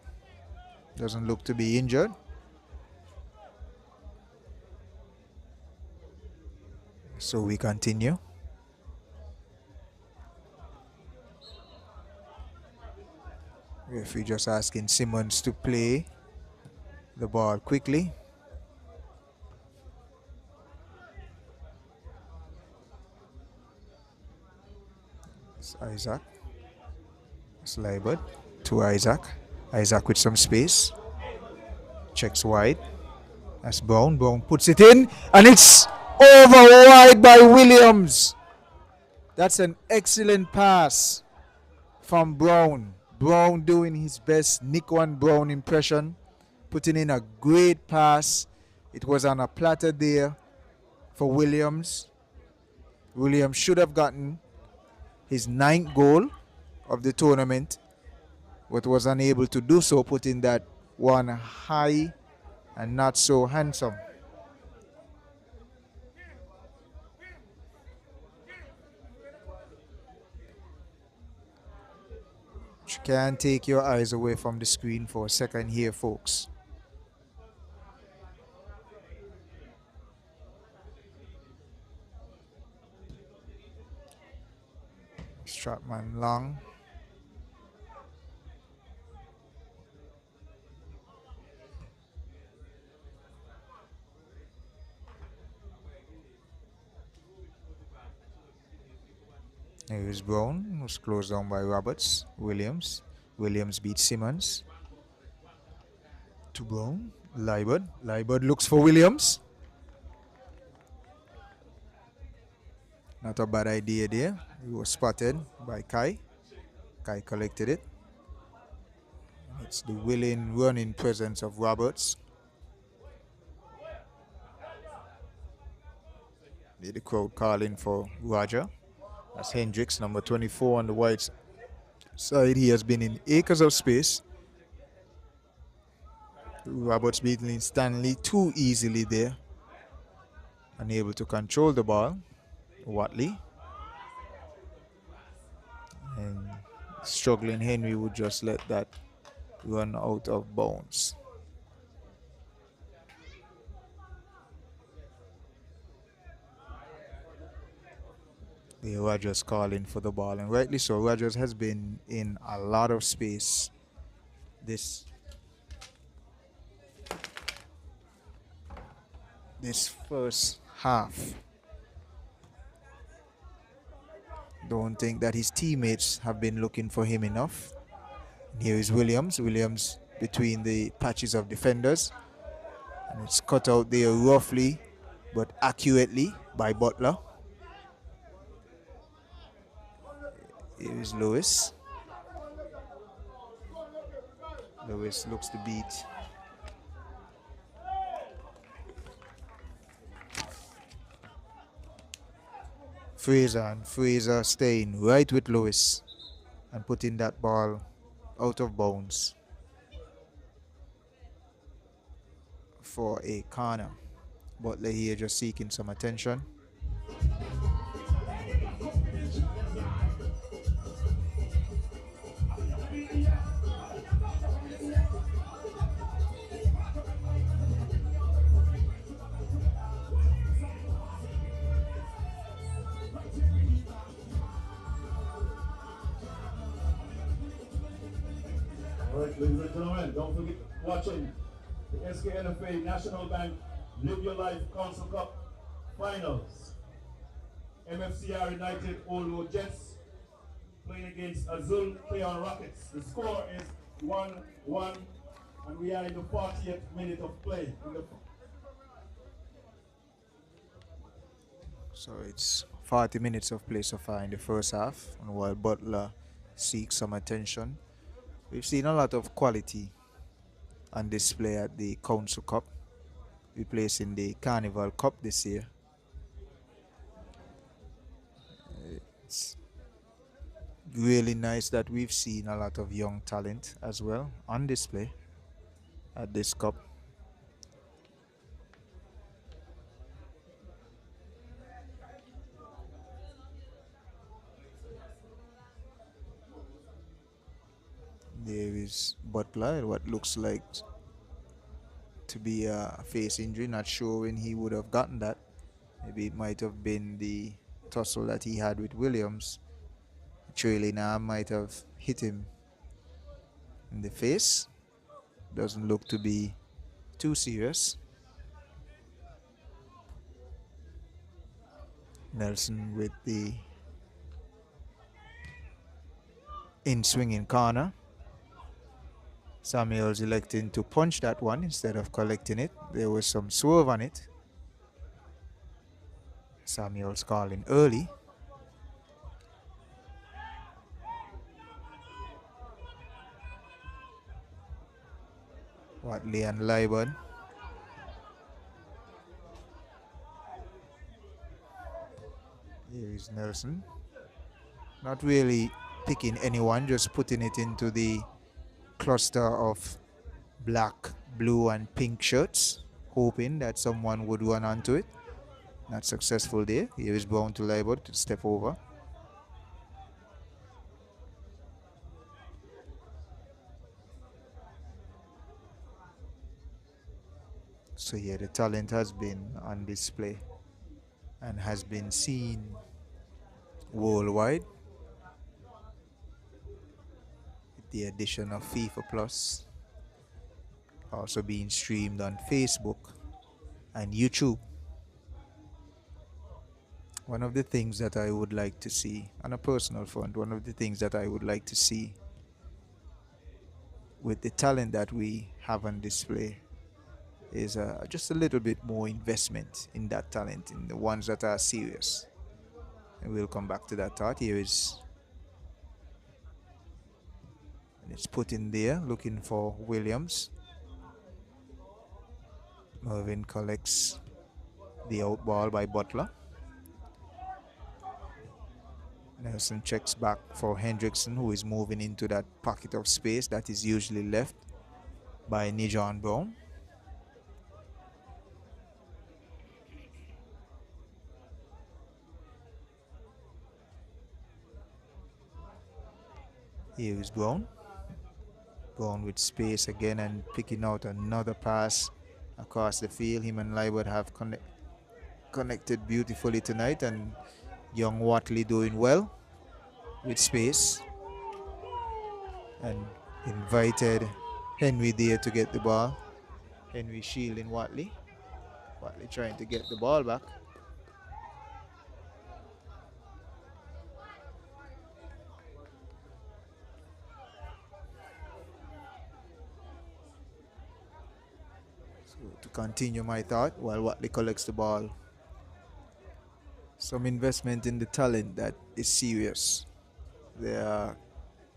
Doesn't look to be injured. So we continue. Referee just asking Simmons to play the ball quickly. It's Isaac. Slybert to Isaac. Isaac with some space. Checks wide. That's Brown. Brown puts it in. And it's over wide by Williams. That's an excellent pass from Brown. Brown doing his best Nick One Brown impression. Putting in a great pass. It was on a platter there for Williams. Williams should have gotten his 9th goal of the tournament, but was unable to do so, putting that one high and not so handsome. You can't take your eyes away from the screen for a second here, folks. Strapman long. Here is Brown, was closed down by Roberts. Williams. Williams beats Simmons. To Brown. Liebert. Liebert looks for Williams. Not a bad idea there. He was spotted by Kai. Kai collected it. It's the willing running presence of Roberts. The crowd calling for Roger. That's Hendricks, number 24 on the white side. He has been in acres of space. Roberts beating Stanley too easily there. Unable to control the ball. Watley. And struggling Henry would just let that run out of bounds. The Rogers calling for the ball, and rightly so. Rogers has been in a lot of space this first half. Don't think that his teammates have been looking for him enough. Here is Williams. Williams between the patches of defenders. And it's cut out there roughly but accurately by Butler. Here is Lewis. Lewis looks to beat Fraser, and Fraser staying right with Lewis and putting that ball out of bounds for a corner. Butler here just seeking some attention. Alright, ladies and gentlemen, don't forget watching the SKNFA National Bank Live Your Life Council Cup Finals. MFCR United Olo Jets playing against Azul Cayon Rockets. The score is 1-1 and we are in the 40th minute of play. So it's 40 minutes of play so far in the first half, and while Butler seeks some attention. We've seen a lot of quality on display at the Council Cup, replacing the Carnival Cup this year. It's really nice that we've seen a lot of young talent as well on display at this cup. There is Butler, what looks like to be a face injury. Not sure when he would have gotten that. Maybe it might have been the tussle that he had with Williams. Trailing arm might have hit him in the face. Doesn't look to be too serious. Nelson with the in-swinging corner. Samuels electing to punch that one instead of collecting it. There was some swerve on it. Samuels calling early. Watley and Liburn. Here is Nelson. Not really picking anyone, just putting it into the cluster of black, blue and pink shirts, hoping that someone would run onto it. Not successful there. Here is Brown to Liburn to step over. So yeah, the talent has been on display and has been seen worldwide. the addition of FIFA Plus, also being streamed on Facebook and YouTube. One of the things that I would like to see, on a personal front, one of the things that I would like to see with the talent that we have on display is just a little bit more investment in that talent, in the ones that are serious. And we'll come back to that thought. Here is, and it's put in there, looking for Williams. Mervin collects the out ball by Butler. Nelson checks back for Hendrickson, who is moving into that pocket of space that is usually left by Nijon Brown. Here is Brown. Brown with space again and picking out another pass across the field. Him and Liebert have connected beautifully tonight, and young Watley doing well with space. And invited Henry there to get the ball. Henry shielding Watley. Watley trying to get the ball back. So to continue my thought, while Watley collects the ball, some investment in the talent that is serious. There are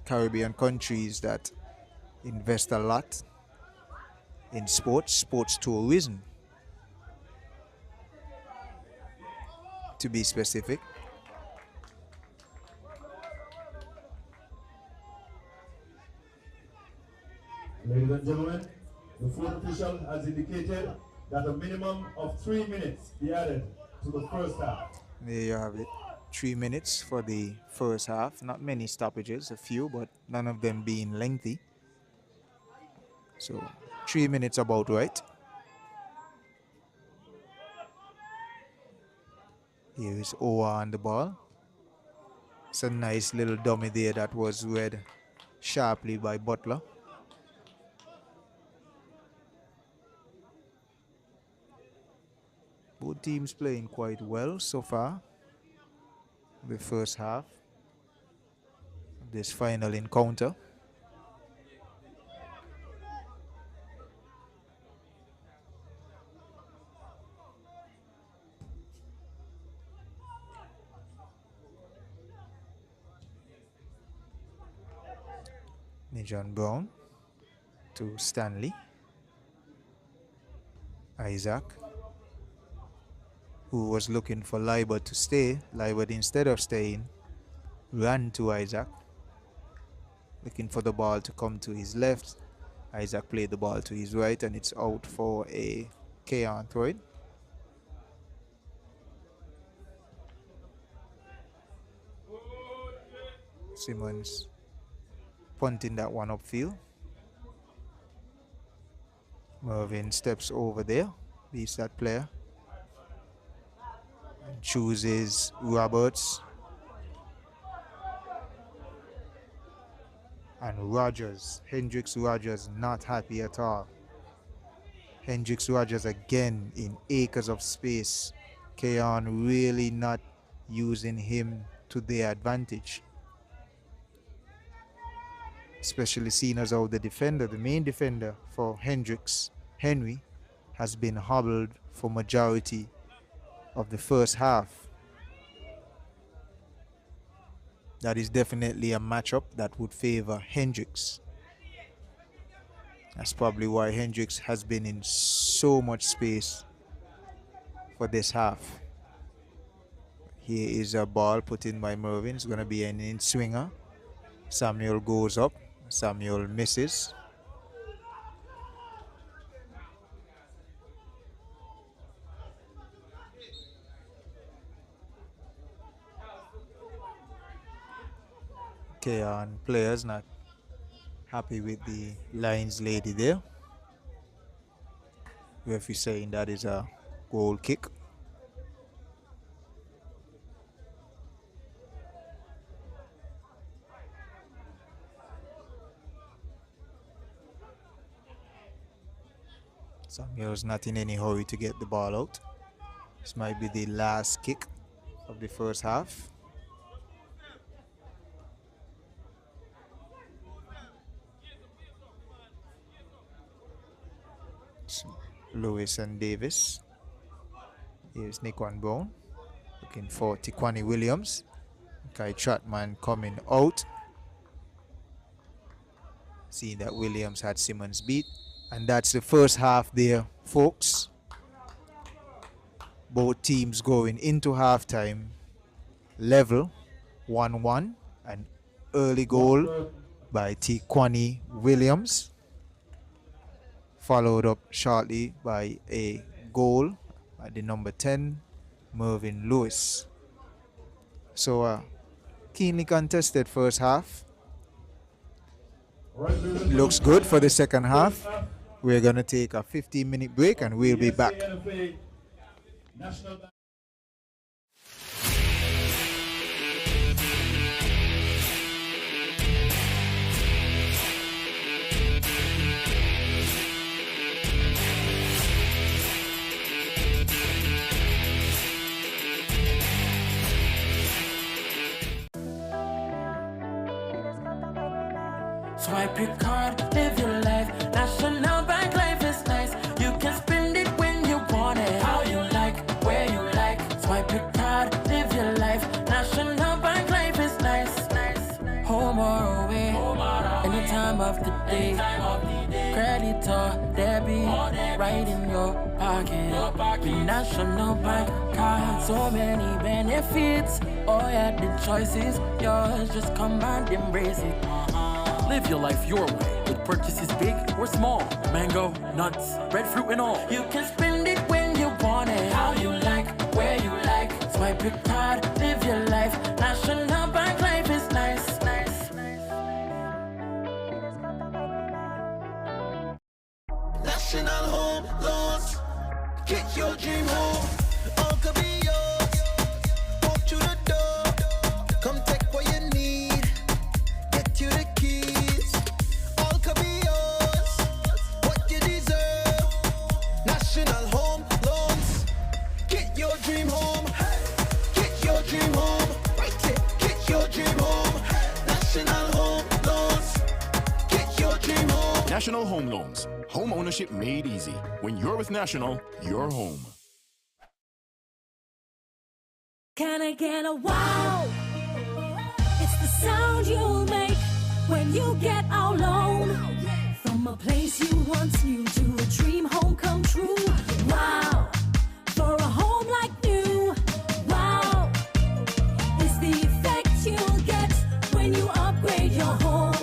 Caribbean countries that invest a lot in sports tourism, to be specific. Ladies and gentlemen, the fourth official has indicated that a minimum of 3 minutes be added to the first half. There you have it. 3 minutes for the first half. Not many stoppages, a few, but none of them being lengthy. So 3 minutes about right. Here is Owa on the ball. It's a nice little dummy there that was read sharply by Butler. Both teams playing quite well so far. The first half of this final encounter. Nijon Brown to Stanley. Isaac, who was looking for Liebert to stay. Liebert, instead of staying, ran to Isaac, looking for the ball to come to his left. Isaac played the ball to his right, and it's out for a Cayon throw. Simmons punting that one upfield. Mervin steps over there, beats that player, and chooses Roberts. And Rogers, Hendricks Rogers, not happy at all. Hendricks Rogers again in acres of space. Cayon really not using him to their advantage. Especially seeing as how the defender, the main defender for Hendricks, Henry, has been hobbled for majority of the first half. That is definitely a matchup that would favor Hendricks. That's probably why Hendricks has been in so much space for this half. Here is a ball put in by Mervin. It's going to be an in-swinger. Samuel goes up. Samuel misses. Cayon players not happy with the lines lady there. Referee saying that is a goal kick. Samuel's not in any hurry to get the ball out. This might be the last kick of the first half. It's Lewis and Davis. Here's Nickwan Brown looking for Tiquani Williams. Kai Trotman coming out. Seeing that Williams had Simmons beat. And that's the first half there, folks. Both teams going into halftime level 1-1. An early goal by Tiquani Williams, followed up shortly by a goal at the number 10, Mervyn Lewis. So keenly contested first half. Looks good for the second half. We're going to take a 15-minute break and we'll be back. Swipe your card, live your life. National Bank life is nice. You can spend it when you want it. How you like, where you like. Swipe your card, live your life. National Bank life is nice. Home or away, any time of the day. Credit or debit, right in your pocket. With National Bank card, so many benefits. Oh yeah, the choice is yours. Just come and embrace it. Live your life your way with purchases big or small. Mango, nuts, breadfruit and all. You can spend it when you want it. How you like, where you like. Swipe your card, live your life. National Bank life is nice. National Home Loans. Get your dream home. All could be yours. Walk through the door. Come take what you need. Get you the keys. All could be yours. What you deserve. National Home Loans. Get your dream home. Get your dream home. Right here. Get your dream home. National Home Loans. Get your dream home. National Home Loans. Home ownership made easy. When you're with National, you're home. Can I get a wow? It's the sound you'll make when you get our loan. From a place you once knew to a dream home come true. Wow, for a home like new. Wow, it's the effect you'll get when you upgrade your home.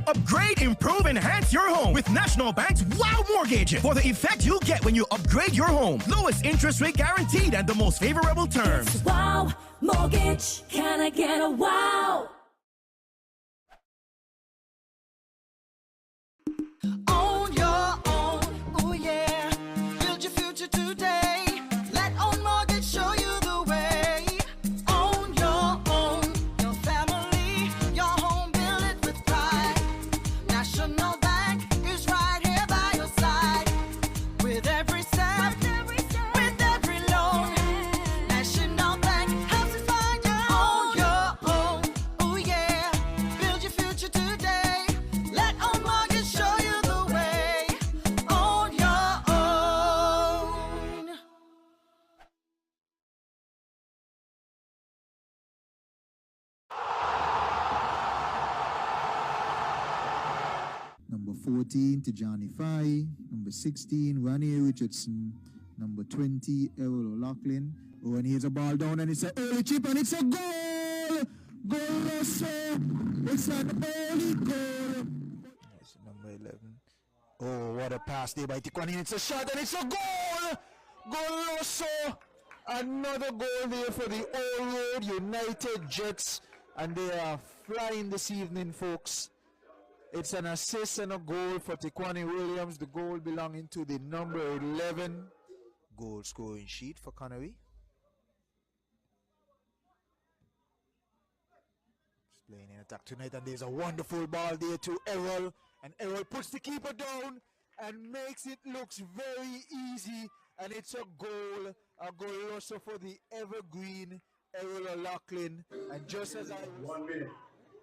Upgrade, improve, enhance your home with National Bank's Wow Mortgage for the effect you get when you upgrade your home. Lowest interest rate guaranteed and the most favorable terms. It's Wow Mortgage. Can I get a wow? Own your own, oh yeah. Build your future today. Let Own Mortgage show you the way. Own your own, your family, your home, build it with pride. National Bank is right here by your side. With every step, with every loan. National Bank helps you find your own, oh yeah. Build your future today. Let Own Mortgage show you the way. Own your own. Number 14, Tijani Fai. Number 16, Ronnie Richardson. Number 20, Errol O'Loughlin. Oh, and here's a ball down, and it's an early chip, and it's a goal! Goal, Russell! It's an early goal! That's number 11. Oh, what a pass there by Tiquani. It's a shot, and it's a goal! Goloso! Another goal there for the Old Road United Jets. And they are flying this evening, folks. It's an assist and a goal for Tiquani Williams. The goal belonging to the number 11 goal scoring sheet for Connery. Just playing in attack tonight, and there's a wonderful ball there to Errol. And Errol puts the keeper down. and makes it looks very easy, and it's a goal also for the evergreen Errol O'Loughlin. And just as I 1 minute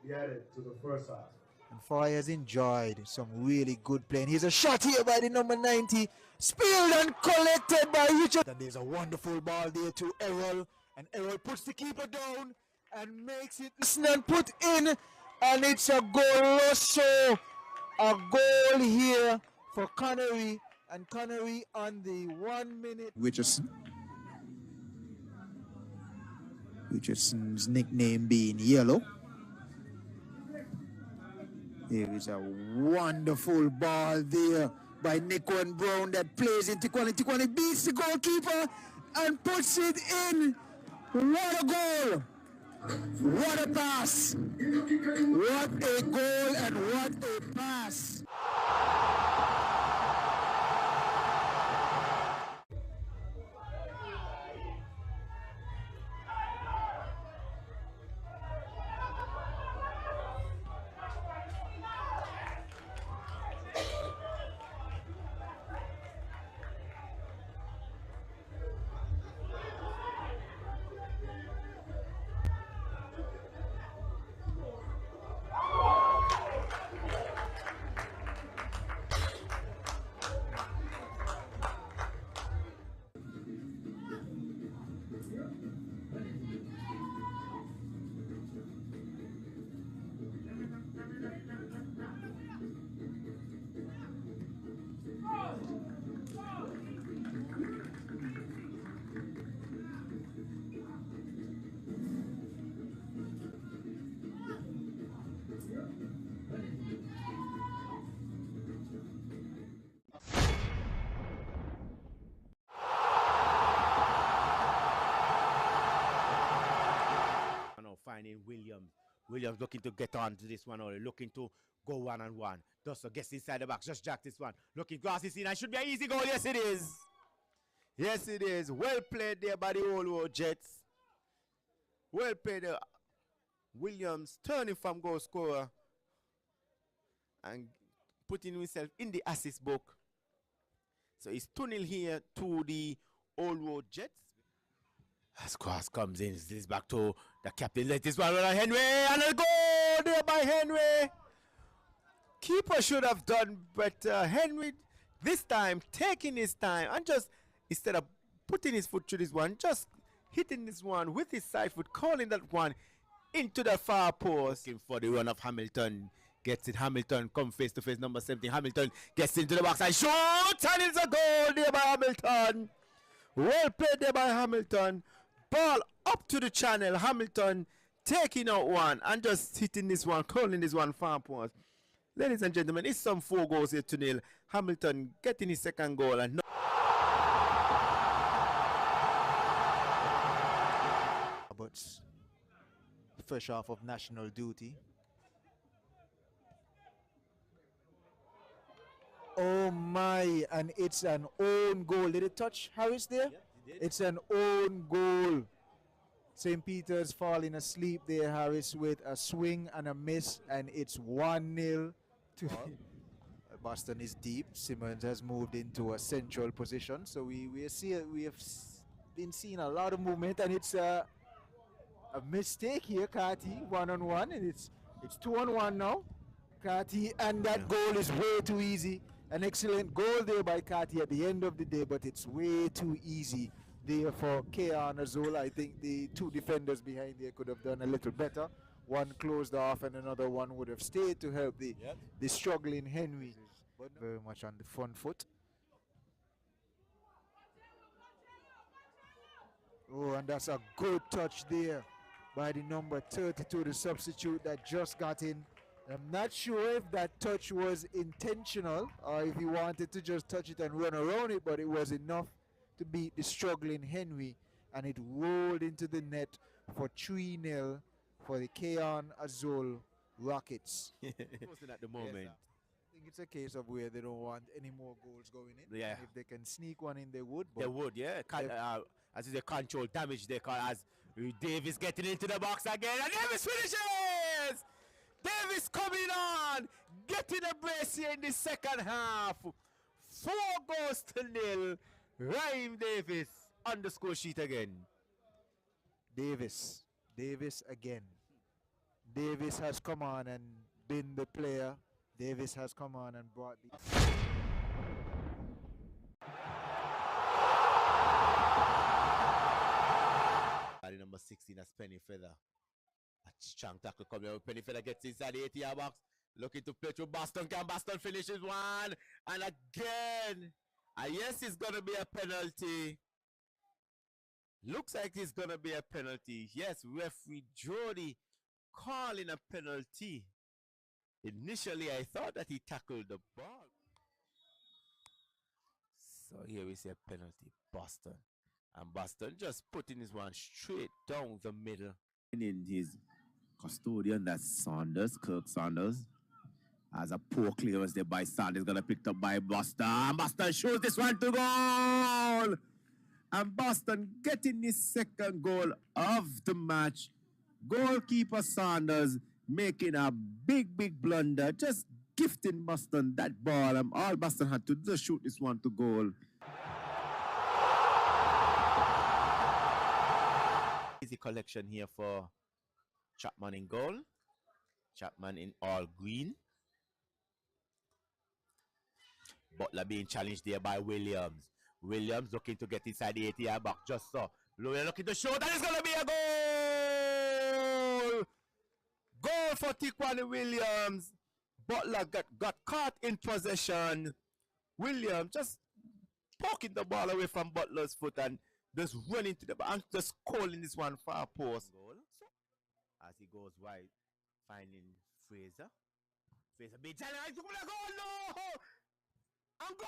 be added to the first half. and Foy has enjoyed some really good playing. Here's a shot here by the number 90, spilled and collected by Richard. And there's a wonderful ball there to Errol, and Errol puts the keeper down and makes it and put in, and it's a goal also. A goal here for Connery, and Connery on the 1 minute. Richardson's nickname being Yellow. There is a wonderful ball there by Nico Brown that plays into Tikwani. Tikwani beats the goalkeeper and puts it in. What a goal! What a pass! What a goal and what a pass! Finding Williams. Williams looking to get on to this one, or looking to go 1-on-1. Dosso gets inside the box, just jack this one. Looking glass is in, and should be an easy goal. Yes, it is. Yes, it is. Well played there by the Old World Jets. Well played there. Williams turning from goal scorer and putting himself in the assist book. So it's 2-0 here to the Old World Jets. As cross comes in, this back to the captain. Let this one run on Henry, and a goal there by Henry. Keeper should have done better. Henry this time taking his time and just, instead of putting his foot through this one, just hitting this one with his side foot, calling that one into the far post. Looking for the run of Hamilton. Gets it. Hamilton come face to face. Number 17. Hamilton gets into the box and shoots, and it's a goal there by Hamilton. Well played there by Hamilton. Ball up to the channel. Hamilton taking out one and just hitting this one, calling this one far post. Ladies and gentlemen, it's some 4 goals here to 0. Hamilton getting his second goal, and Roberts, fresh off of national duty. Oh my, and it's an own goal. Did it touch Harris there? Yeah, it's an own goal. St. Peter's falling asleep there, Harris, with a swing and a miss, and it's 1-0 to Boston is deep. Simmons has moved into a central position, so we have been seeing a lot of movement, and it's a mistake here, Kati, 1-on-1, and it's 2-on-1 now, Kati, and that goal is way too easy. An excellent goal there by Kati at the end of the day, but it's way too easy there for Cayon Azul. I think the 2 defenders behind there could have done a little better. One closed off and another one would have stayed to help the struggling Henry. But very much on the front foot. Oh, and that's a good touch there by the number 32, the substitute that just got in. I'm not sure if that touch was intentional or if he wanted to just touch it and run around it, but it was enough to beat the struggling Henry, and it rolled into the net for 3-0 for the Cayon Azul Rockets. at the moment. Yes, I think it's a case of where they don't want any more goals going in. Yeah. And if they can sneak one in, they would. They would, yeah. As is a control damage there, as Davis getting into the box again, and Davis finishes! Davis coming on, getting a brace here in the second half. 4-0. Rhyme Davis on the score sheet again. Davis again. Davis has come on and been the player. Davis has come on and brought the... Number 16, that's Penny Feather. A strong tackle coming out. Penny Feather gets inside the 80-yard box. Looking to play through Boston. Can Boston finishes one? And again. And yes, it's going to be a penalty. Looks like it's going to be a penalty. Yes, referee Jody calling a penalty. Initially, I thought that he tackled the ball. So here we see a penalty. Boston. And Boston just putting his one straight down the middle. In his custodian, that's Saunders, Kirk Saunders. As a poor clearance there by Saunders, gonna picked up by Boston. Boston shoots this one to goal. And Boston getting his second goal of the match. Goalkeeper Saunders making a big blunder, just gifting Boston that ball. And all Boston had to do is shoot this one to goal. Easy collection here for Chapman in goal. Chapman in all green. Butler being challenged there by Williams. Williams looking to get inside the 80-yard box. Just so. Lawyer looking to shoot. And it's going to be a goal! Goal for Tiquan Williams. Butler got caught in possession. Williams just poking the ball away from Butler's foot and just running to the back and just calling this one far post. Goal. As he goes wide, finding Fraser. Fraser being challenged. Goal! No! And goal!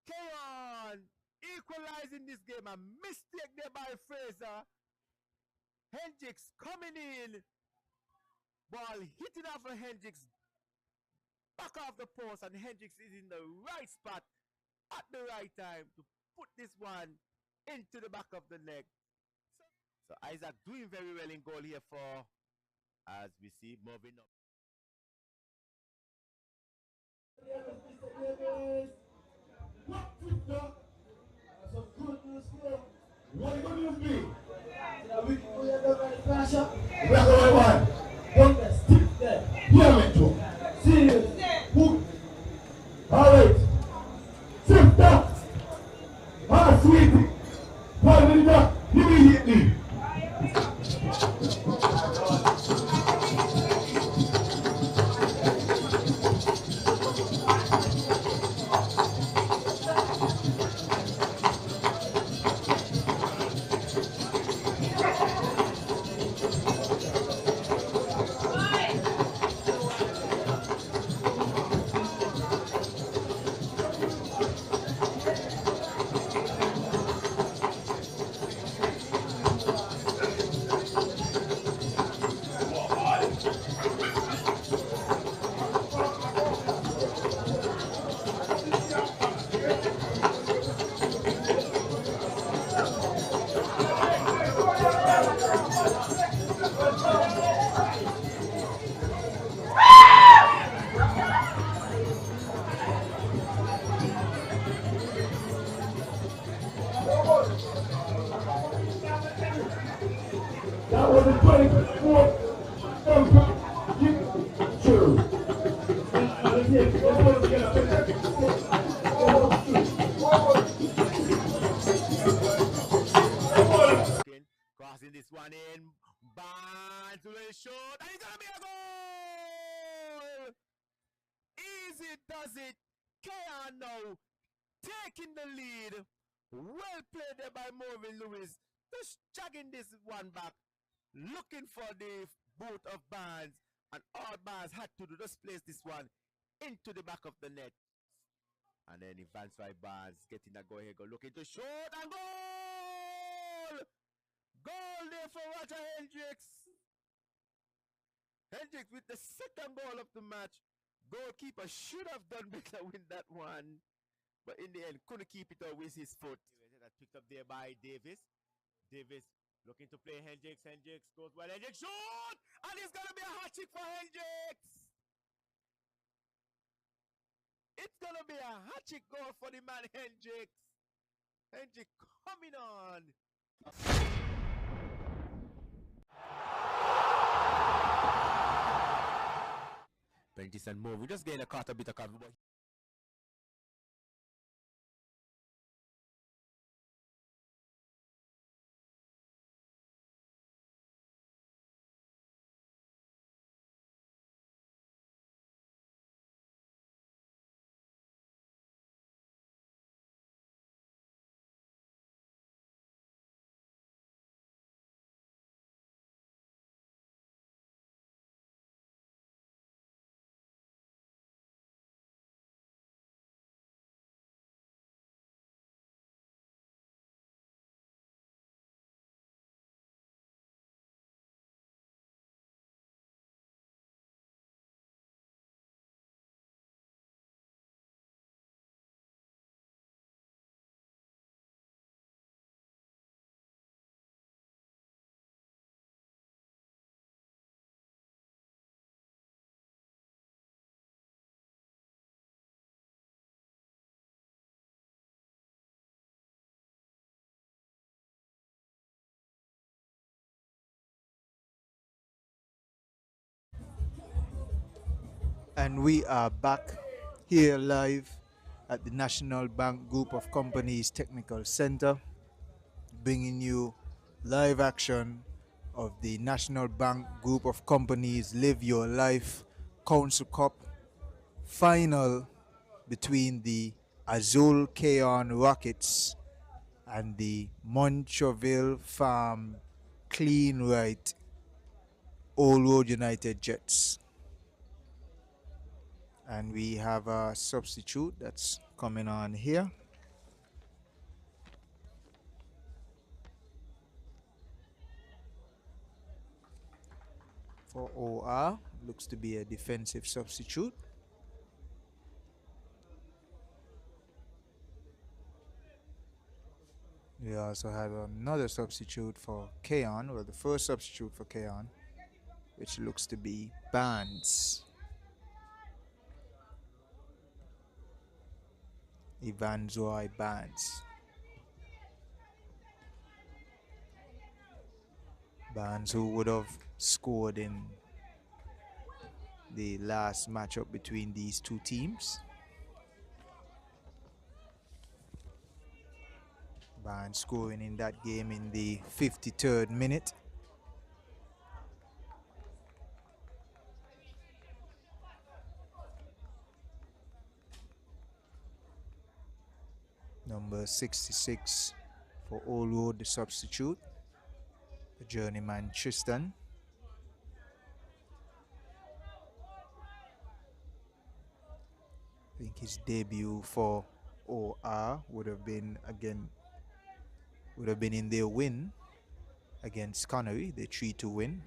Cayon equalizing this game. A mistake there by Fraser. Hendricks coming in. Ball hitting off of Hendricks. Back off the post, and Hendricks is in the right spot at the right time to put this one into the back of the net. So Isaac doing very well in goal here for, as we see, moving up. What are you going to be? We can go ahead and flash up. We are going one. One that stick there. Hear me too. Serious. Who? All right. Sister. Ah, sweetie. One minute. Immediately. That was the 24th true. Crossing this one in. Barnes will shoot. And it's going to be a goal! Easy does it. Cayon now taking the lead. Well played there by Marvin Lewis. Just chugging this one back. Looking for the boot of Barnes, and all Barnes had to do just place this one into the back of the net. And then advanced by Barnes, getting a go-ahead goal, looking to shoot, and goal! Goal there for Roger Hendricks. Hendricks with the second goal of the match. Goalkeeper should have done better with that one, but in the end, couldn't keep it out with his foot. That picked up there by Davis. Davis looking to play Hendricks. Hendricks goes well. Hendricks shoot! And it's going to be a hat trick for Hendricks! It's gonna be a hat-trick goal for the man Hendricks. Hendrick coming on. Prentice and Move. We just getting a caught a bit of cover, but And we are back here live at the National Bank Group of Companies Technical Center, bringing you live action of the National Bank Group of Companies Live Your Life Council Cup final between the Azul Cayon Rockets and the Montreal Farm Clean Right Old Road United Jets. And we have a substitute that's coming on here. For OR, looks to be a defensive substitute. We also have another substitute for Cayon, well, the first substitute for Cayon, which looks to be Barnes. Evanzoy Barnes. Barnes, who would have scored in the last matchup between these two teams. Barnes scoring in that game in the 53rd minute. Number 66 for Old Road, the substitute, the journeyman Tristan. I think his debut for OR would have been in their win against Connery, the 3-2 win.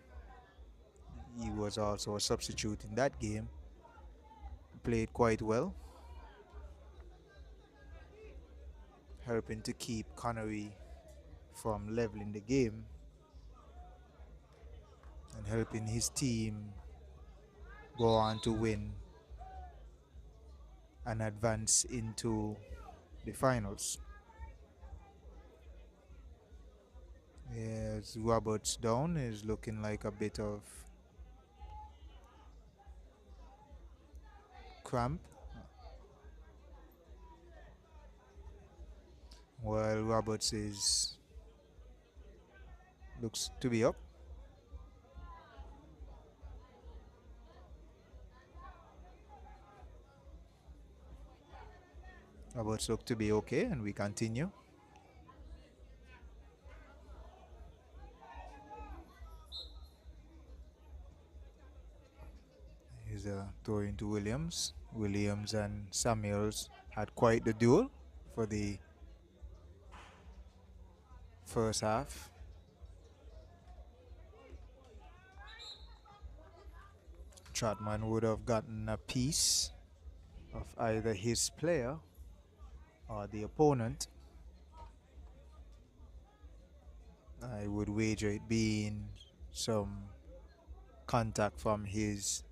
He was also a substitute in that game. Played quite well, helping to keep Connery from leveling the game and helping his team go on to win and advance into the finals. Yes, Roberts down is looking like a bit of cramp. While Roberts looks to be up. Roberts look to be okay, and we continue. Here's a throw into Williams. Williams and Samuels had quite the duel for the first half. Trotman would have gotten a piece of either his player or the opponent. I would wager it being some contact from his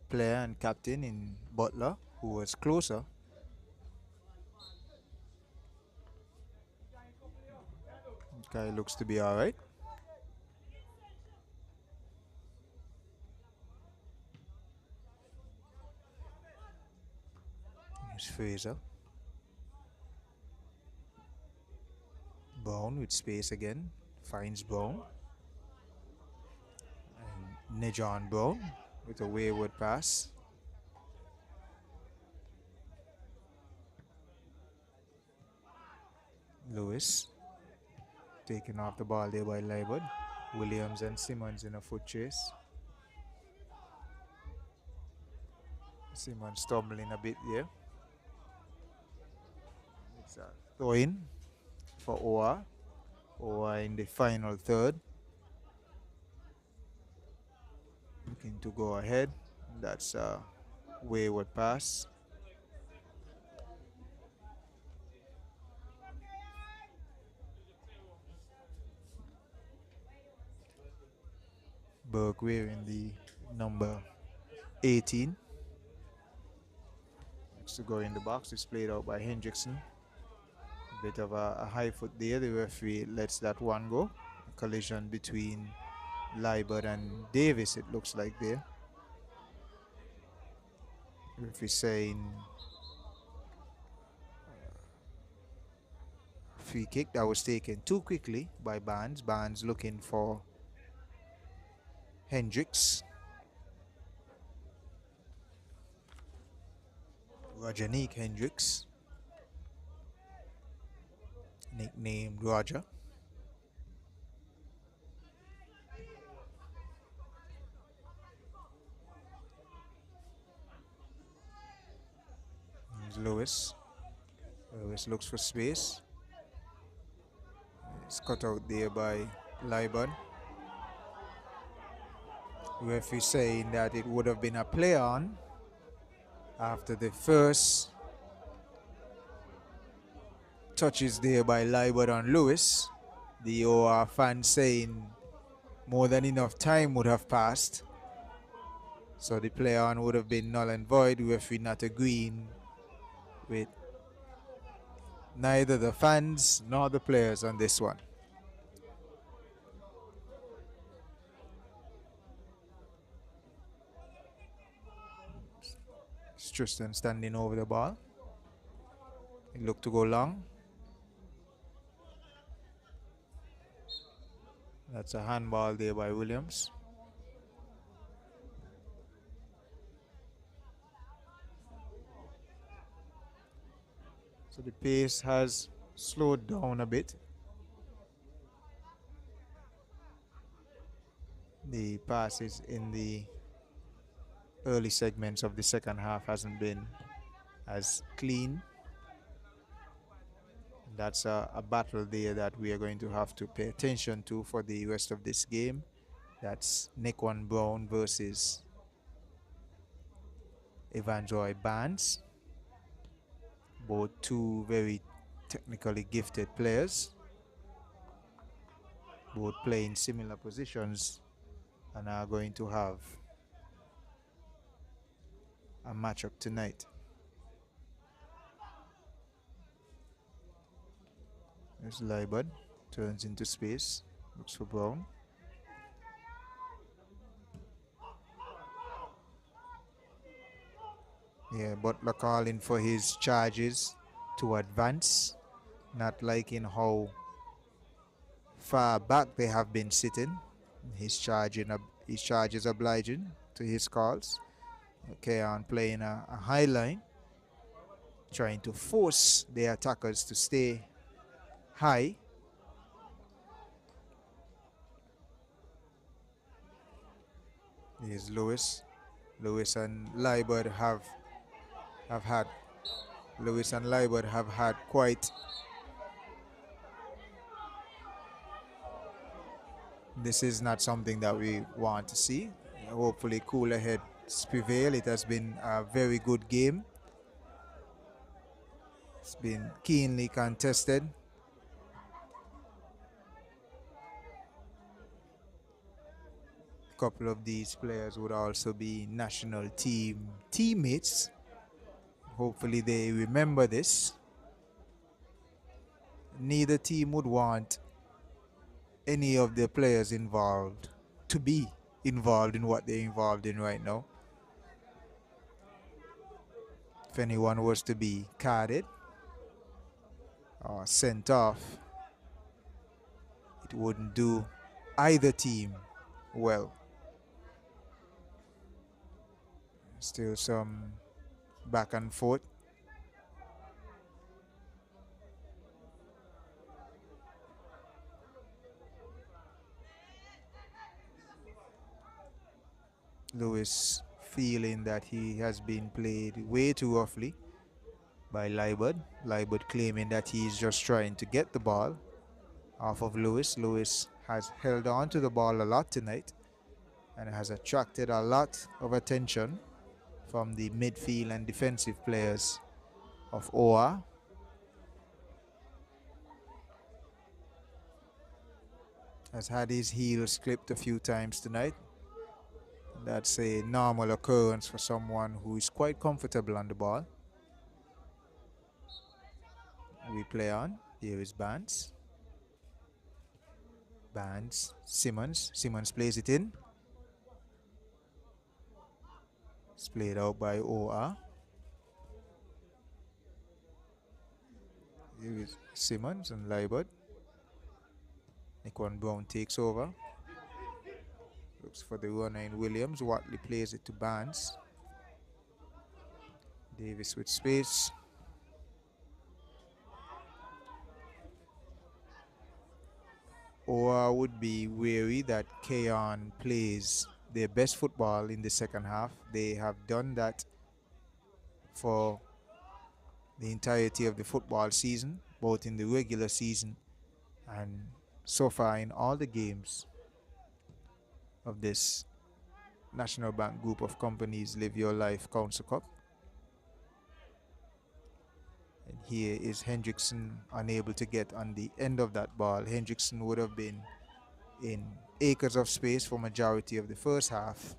player and captain in Butler. who was closer. Guy looks to be all right. Here's Fraser. Brown with space again. Finds Brown. And Nejon Brown with a wayward pass. Lewis taking off the ball there by Liebert. Williams and Simmons in a foot chase. Simmons stumbling a bit there. It's a throw in for OR. OR in the final third. Looking to go ahead. That's a wayward pass. Burke wearing the number 18. Next to go in the box. It's played out by Hendrickson. A bit of a high foot there. The referee lets that one go. A collision between Liebert and Davis, it looks like there. Referee saying free kick that was taken too quickly by Barnes. Barnes looking for Hendricks. Rajanique Hendricks, nicknamed Roger. Here's Lewis. Lewis looks for space. It's cut out there by Liebert. Referee saying that it would have been a play on after the first touches there by Liebert on Lewis. The OR fan saying more than enough time would have passed, so the play on would have been null and void. Referee not agreeing with neither the fans nor the players on this one. Tristan standing over the ball. He looked to go long. That's a handball there by Williams. So the pace has slowed down a bit. The passes in the early segments of the second half hasn't been as clean. That's a battle there that we are going to have to pay attention to for the rest of this game. That's Nequan Brown versus Evanjoy Barnes. Both two very technically gifted players. Both playing similar positions and are going to have a matchup tonight. There's Liebert, turns into space, looks for Brown. Yeah, Butler calling for his charges to advance, not liking how far back they have been sitting. His charge is obliging to his calls. Cayon playing a high line, trying to force the attackers to stay high. Here's Lewis. Lewis and Liebert have had quite this is not something that we want to see. Hopefully cooler heads prevail. It has been a very good game. It's been keenly contested. A couple of these players would also be national team teammates. Hopefully they remember this. Neither team would want any of the players involved to be involved in what they're involved in right now. If anyone was to be carded or sent off, it wouldn't do either team well. Still some back and forth. Lewis feeling that he has been played way too roughly by Liebert. Liebert claiming that he's just trying to get the ball off of Lewis. Lewis has held on to the ball a lot tonight and has attracted a lot of attention from the midfield and defensive players of OR. Has had his heels clipped a few times tonight. That's a normal occurrence for someone who is quite comfortable on the ball. We play on. Here is Barnes. Barnes, Simmons. Simmons plays it in. It's played out by OR. Here is Simmons and Liebert. Nikon Brown takes over. Looks for the runner in Williams. Watley plays it to Barnes. Davis with space. OR would be wary that Cayon plays their best football in the second half. They have done that for the entirety of the football season, both in the regular season and so far in all the games of this National Bank group of companies Live Your Life Council Cup. And here is Hendrickson unable to get on the end of that ball. Hendrickson would have been in acres of space for majority of the first half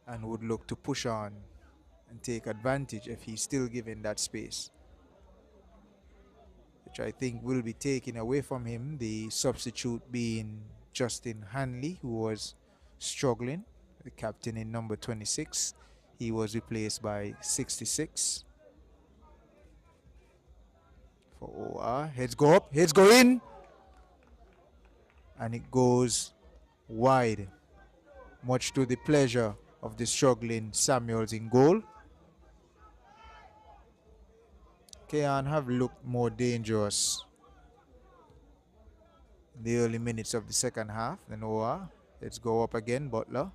and would look to push on and take advantage if he's still given that space, which I think will be taken away from him. The substitute being Justin Hanley, who was struggling, the captain in number 26. He was replaced by 66 for OR. Heads go up, heads go in, and it goes wide, much to the pleasure of the struggling Samuels in goal. Cayon have looked more dangerous in the early minutes of the second half than OR. Let's go up again, Butler.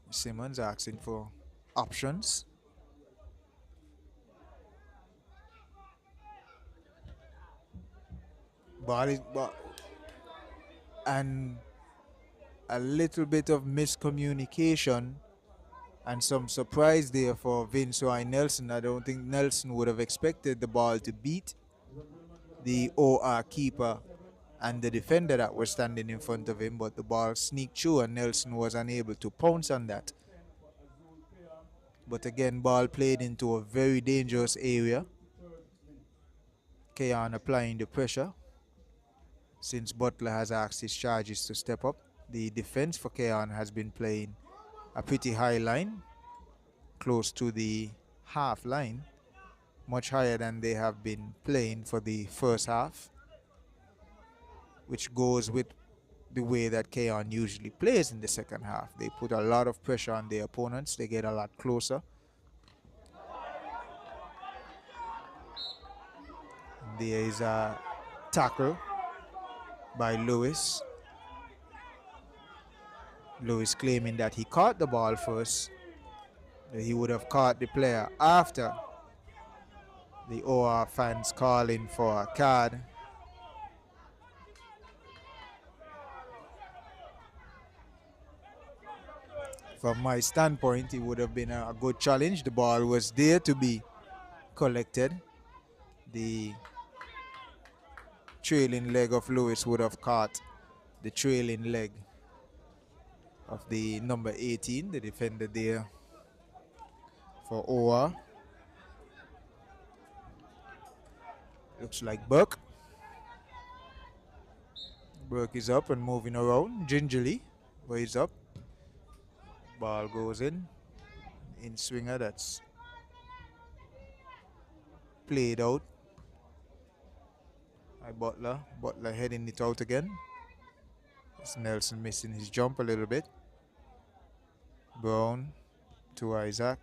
Simmons asking for options. And a little bit of miscommunication and some surprise there for Vince and Nelson. I don't think Nelson would have expected the ball to beat the OR keeper and the defender that was standing in front of him, but the ball sneaked through and Nelson was unable to pounce on that. But again, ball played into a very dangerous area. Cayon applying the pressure since Butler has asked his charges to step up. The defense for Cayon has been playing a pretty high line, close to the half line, much higher than they have been playing for the first half, which goes with the way that Cayon usually plays in the second half. They put a lot of pressure on their opponents. They get a lot closer. There is a tackle by Lewis. Lewis claiming that he caught the ball first. He would have caught the player after. The OR fans calling for a card. From my standpoint, it would have been a good challenge. The ball was there to be collected. The trailing leg of Lewis would have caught the trailing leg of the number 18, the defender there for OR. Looks like Burke. Burke is up and moving around gingerly, but he's up. Ball goes in swinger, that's played out by Butler. Butler heading it out again. It's Nelson missing his jump a little bit. Brown to Isaac.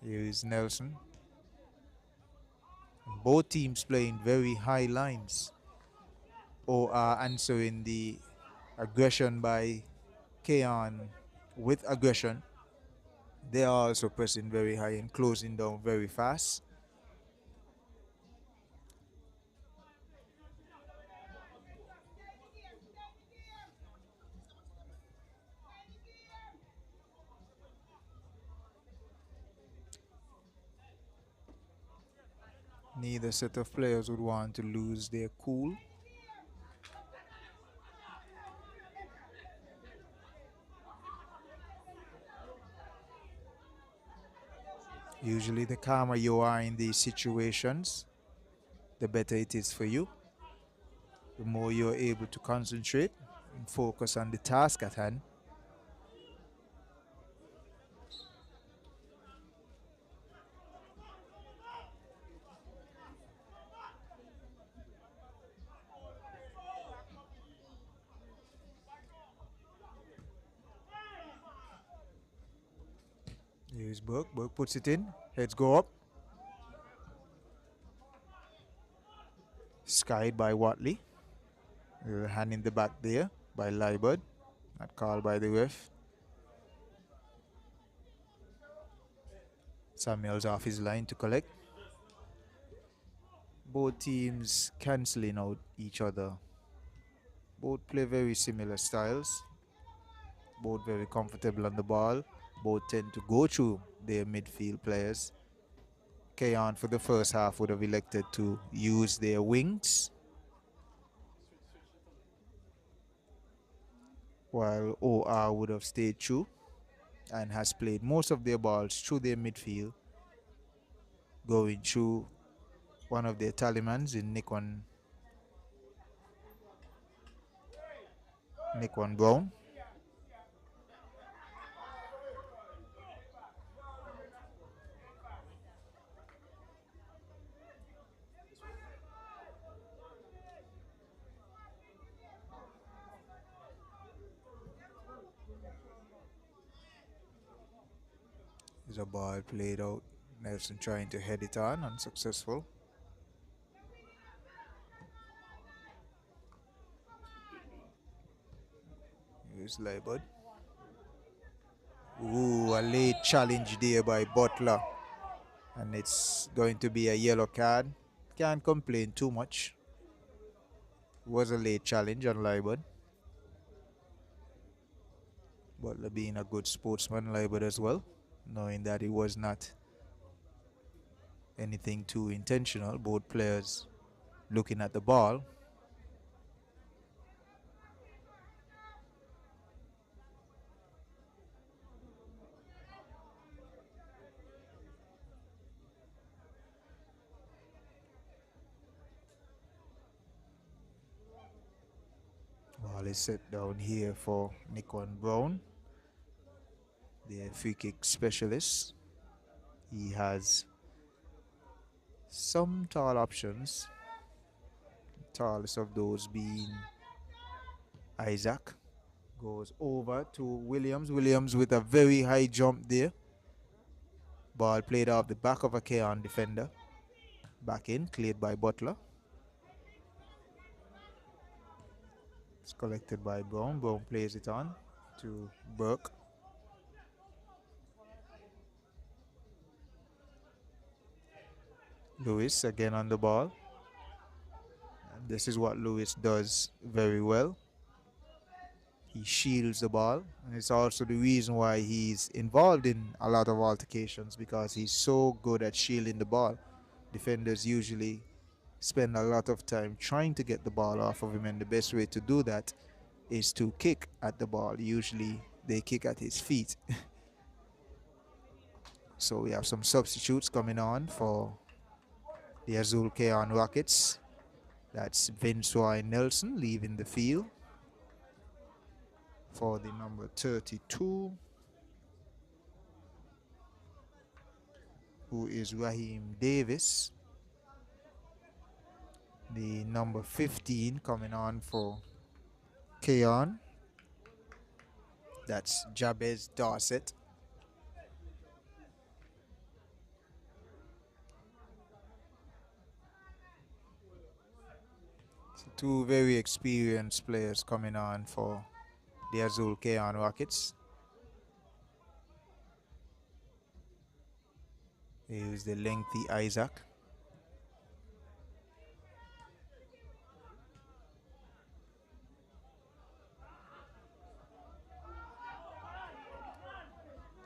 Here is Nelson. Both teams playing very high lines or are answering the aggression by Cayon with aggression. They are also pressing very high and closing down very fast. Neither set of players would want to lose their cool. Usually the calmer you are in these situations, the better it is for you. The more you're able to concentrate and focus on the task at hand. Here's Burke. Burke puts it in. Heads go up. Skied by Watley. Hand in the back there by Liebert. Not called by the ref. Samuel's off his line to collect. Both teams cancelling out each other. Both play very similar styles. Both very comfortable on the ball. Both tend to go through their midfield players. Cayon for the first half would have elected to use their wings, while OR would have stayed true and has played most of their balls through their midfield, going through one of their tallimans in Nikon Brown. There's a ball played out. Nelson trying to head it on, unsuccessful. Here's Liebert. Ooh, a late challenge there by Butler. And it's going to be a yellow card. Can't complain too much. It was a late challenge on Liebert. Butler being a good sportsman, Liebert as well, knowing that it was not anything too intentional. Both players looking at the ball. Ball is set down here for Nikon Brown, the free kick specialist. He has some tall options, tallest of those being Isaac. Goes over to Williams. Williams with a very high jump there. Ball played off the back of a Cayon defender. Back in, cleared by Butler. It's collected by Brown. Brown plays it on to Burke. Lewis again on the ball. And this is what Lewis does very well. He shields the ball, and it's also the reason why he's involved in a lot of altercations, because he's so good at shielding the ball. Defenders usually spend a lot of time trying to get the ball off of him, and the best way to do that is to kick at the ball. Usually they kick at his feet. So we have some substitutes coming on for the Azul Cayon Rockets. That's Vinsoy Nelson leaving the field for the number 32, who is Raheem Davis. The number 15 coming on for Cayon. That's Jabez Dorset. So two very experienced players coming on for the Azul Cayon Rockets. Here's the lengthy Isaac.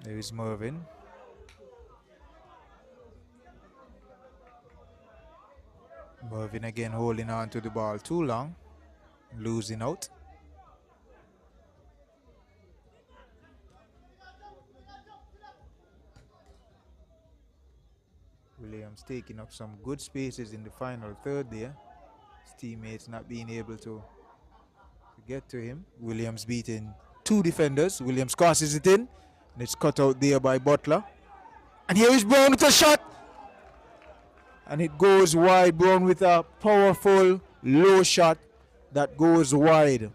There is Mervin. Mervin again holding on to the ball too long, losing out. Williams taking up some good spaces in the final third there. His teammates not being able to get to him. Williams beating two defenders. Williams crosses it in, and it's cut out there by Butler. And here is Brown with a shot. And it goes wide. Brown with a powerful low shot that goes wide.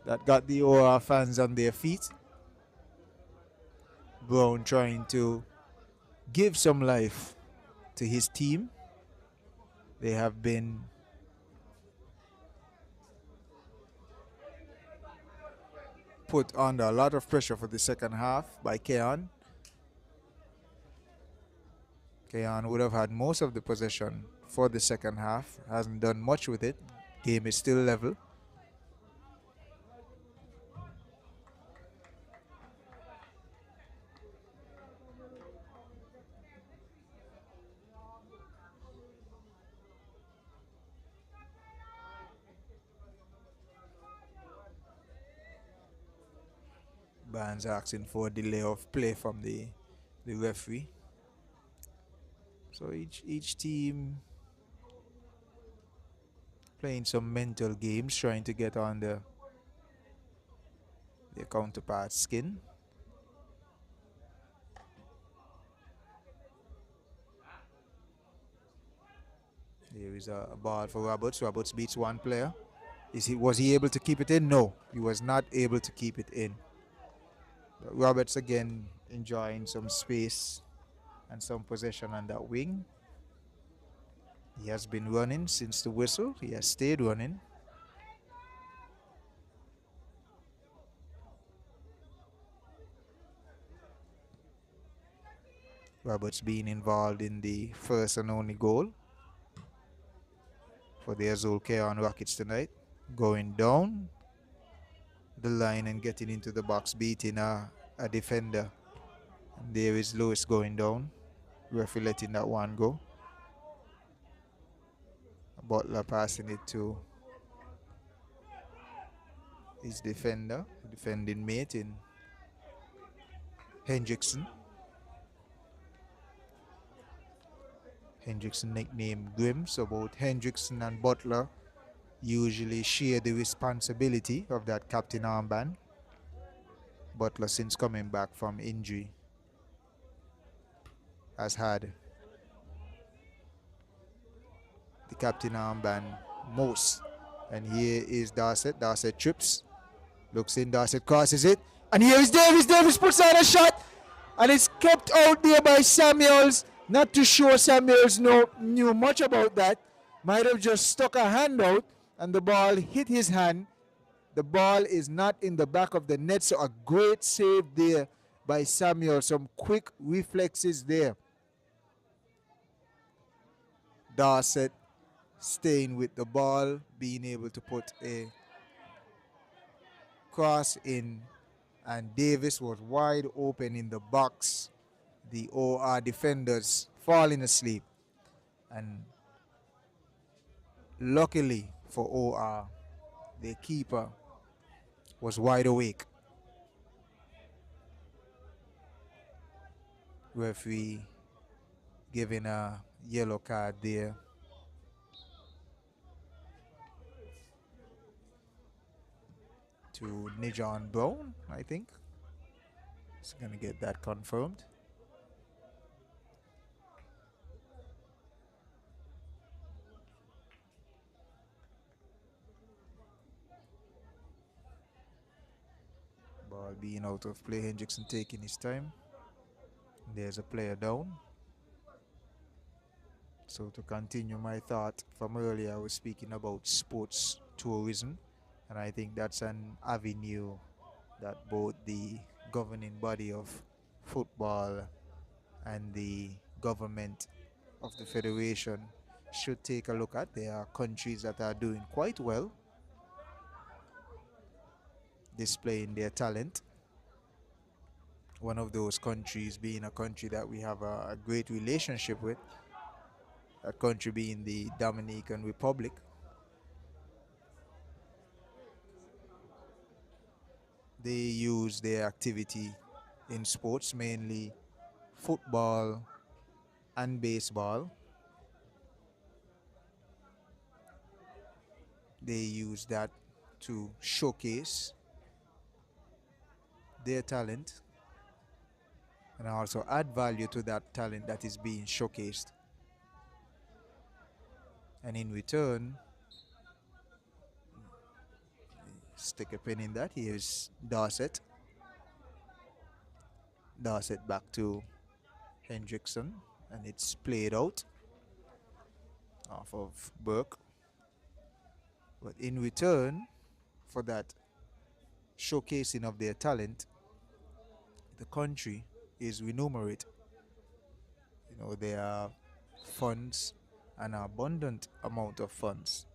That got the OR fans on their feet. Brown trying to give some life to his team. They have been put under a lot of pressure for the second half by Cayon. Cayon would have had most of the possession for the second half. Hasn't done much with it. Game is still level. Barnes asking for a delay of play from the referee. So each team playing some mental games, trying to get on their counterpart's skin. There is a ball for Roberts. Roberts beats one player. Was he able to keep it in? No, he was not able to keep it in. But Roberts again enjoying some space and some possession on that wing. He has been running since the whistle. He has stayed running. Roberts being involved in the first and only goal for the Azul Cayon Rockets tonight. Going down the line and getting into the box, beating a defender. And there is Lewis going down. Referee letting that one go. Butler passing it to his defending mate in Hendrickson. Hendrickson nicknamed Grim, so both Hendrickson and Butler usually share the responsibility of that captain armband. Butler, since coming back from injury, has had the captain armband most. And here is Dorset. Dorset trips, looks in, Dorset crosses it, and here is Davis. Davis puts out a shot, and it's kept out there by Samuels. Not too sure Samuels knew much about that. Might have just stuck a hand out and the ball hit his hand. The ball is not in the back of the net, so a great save there by Samuel. Some quick reflexes there. Dorset staying with the ball, being able to put a cross in, and Davis was wide open in the box. The OR defenders falling asleep, and Luckily for OR, the keeper was wide awake. Referee giving a yellow card there. To Nijon Brown, I think. He's going to get that confirmed. Ball being out of play, Hendrickson taking his time. There's a player down. So to continue my thought from earlier, I was speaking about sports tourism, and I think that's an avenue that both the governing body of football and the government of the federation should take a look at. There are countries that are doing quite well, displaying their talent. One of those countries being a country that we have a great relationship with, a country being the Dominican Republic. They use their activity in sports, mainly football and baseball. They use that to showcase their talent and also add value to that talent that is being showcased. And in return, stick a pin in that. Here's Dorset. Dorset back to Hendrickson, and it's played out off of Burke. But in return for that showcasing of their talent, the country is remunerate. You know, there are funds, an abundant amount of funds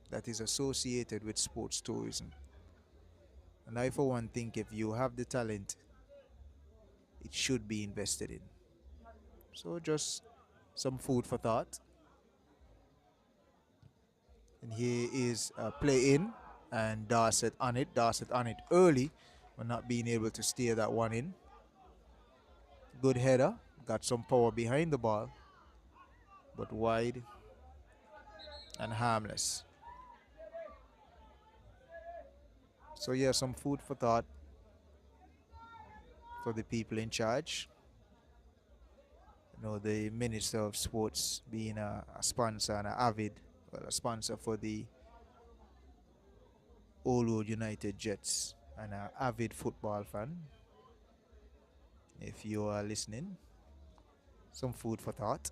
that is associated with sports tourism. And I, for one, think if you have the talent, it should be invested in. So just some food for thought. And here is a play in, and Dorset on it. Dorset on it early, but not being able to steer that one in. Good header, got some power behind the ball, but wide and harmless. So yeah, some food for thought for the people in charge. You know, the Minister of Sports being a sponsor and a sponsor for the Old Road United Jets and an avid football fan. If you are listening, some food for thought.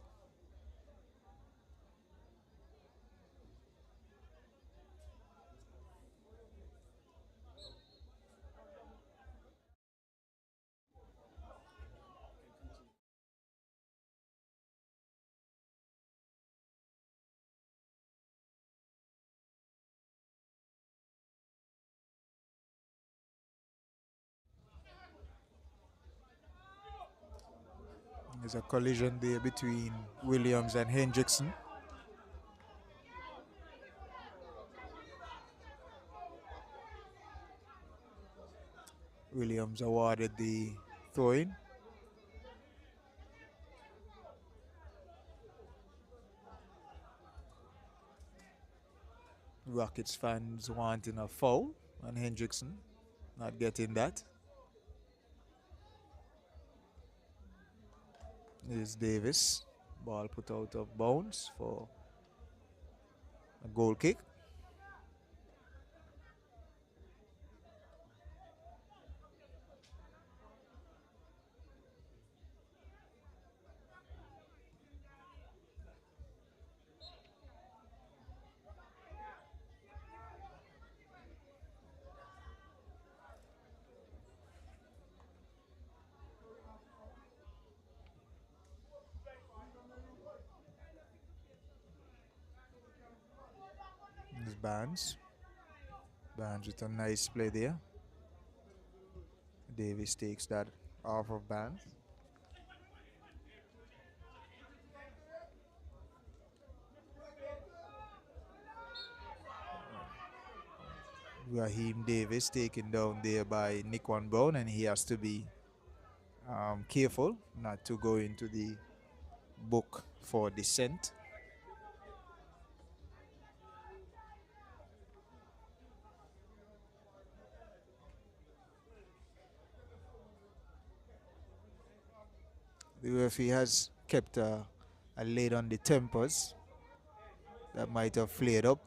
There's a collision there between Williams and Hendrickson. Williams awarded the throw-in. Rockets fans wanting a foul, and Hendrickson not getting that. Here's Davis. Ball put out of bounds for a goal kick. There's Barnes. Barnes with a nice play there. Davis takes that off of Barnes. Raheem Davis taken down there by Nick Brown, and he has to be careful not to go into the book for dissent. The referee has kept a lid on the tempers that might have flared up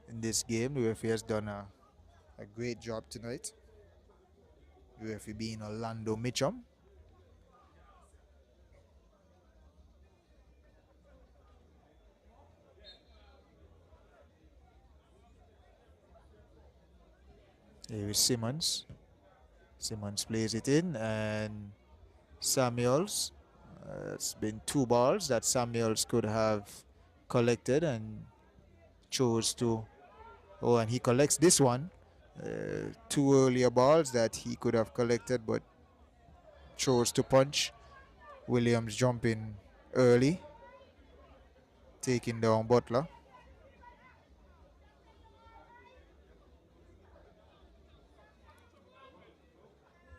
in this game. The referee has done a great job tonight. The referee being Orlando Mitchum. Here is Simmons. Simmons plays it in, and Samuels. It's been 2 balls that Samuels could have collected and chose to. Oh, and he collects this one. 2 earlier balls that he could have collected but chose to punch. Williams jumping early, taking down Butler.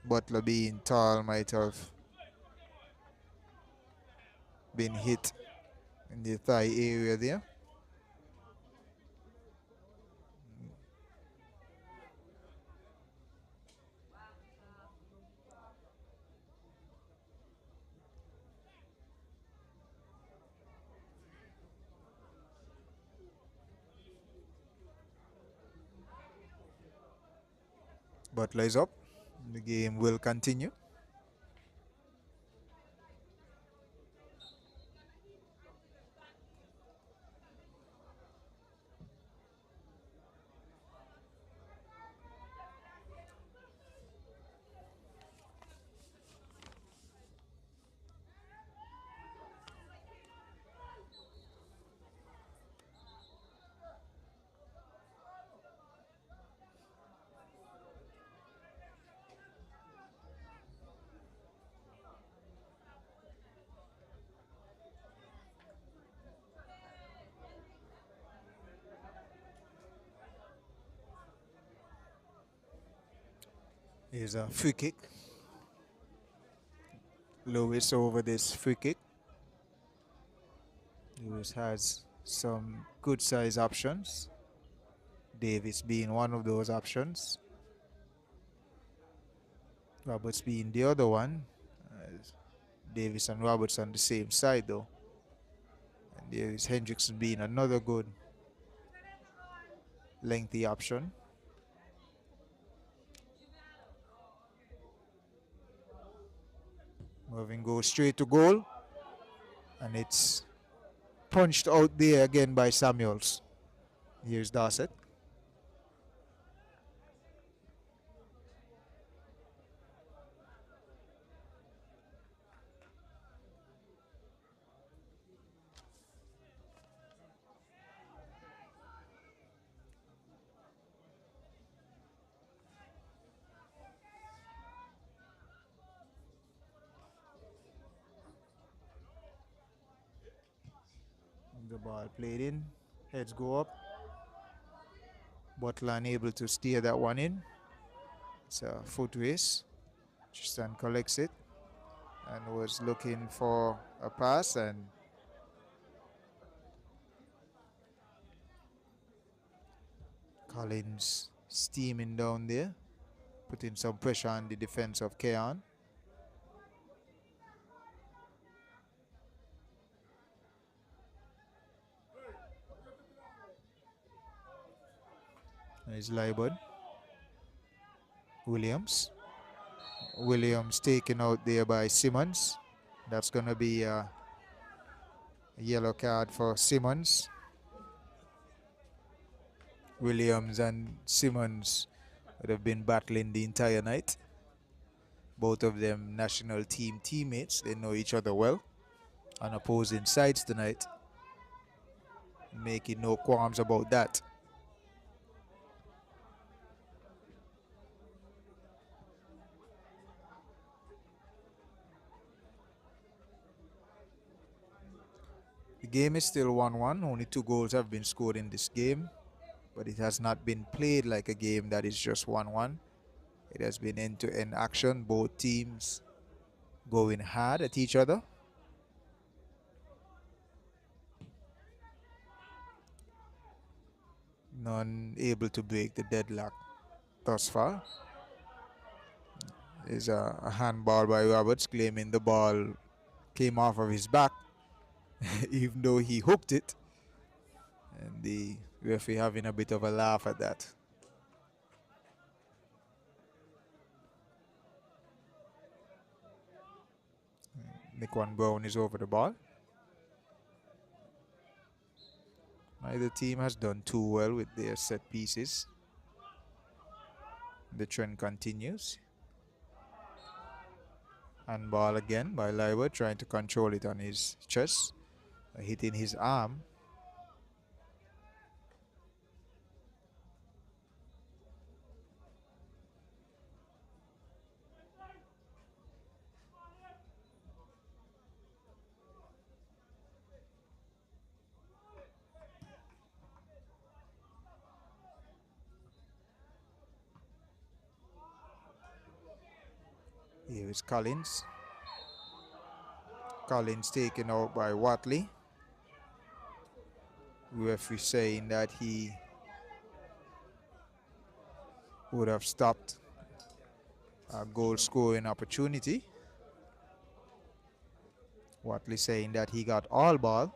Butler being tall might have been hit in the thigh area there. Butler is up. The game will continue. Here's a free kick. Lewis over this free kick. Lewis has some good size options. Davis being one of those options. Roberts being the other one. Davis and Roberts on the same side though. And there is Hendrickson being another good lengthy option. Mervyn goes straight to goal, and it's punched out there again by Samuels. Here's Dorset. The ball played in, heads go up. Butler unable to steer that one in. It's a foot race. Tristan collects it and was looking for a pass, and Collins steaming down there, putting some pressure on the defense of Cayon. There's Liebert. Williams. Williams taken out there by Simmons. That's going to be a yellow card for Simmons. Williams and Simmons would have been battling the entire night. Both of them national team teammates. They know each other well on opposing sides tonight. Making no qualms about that. The game is still 1-1. Only 2 goals have been scored in this game. but it has not been played like a game that is just 1-1. It has been end-to-end action, both teams going hard at each other. None able to break the deadlock thus far. There's a handball by Roberts, claiming the ball came off of his back, even though he hooked it. And the referee having a bit of a laugh at that. Nickwan Brown is over the ball. Neither team has done too well with their set pieces. The trend continues. Handball again by Liber, trying to control it on his chest, hitting his arm. Here is Collins. Collins taken out by Watley. Referee saying that he would have stopped a goal scoring opportunity. Watley saying that he got all ball.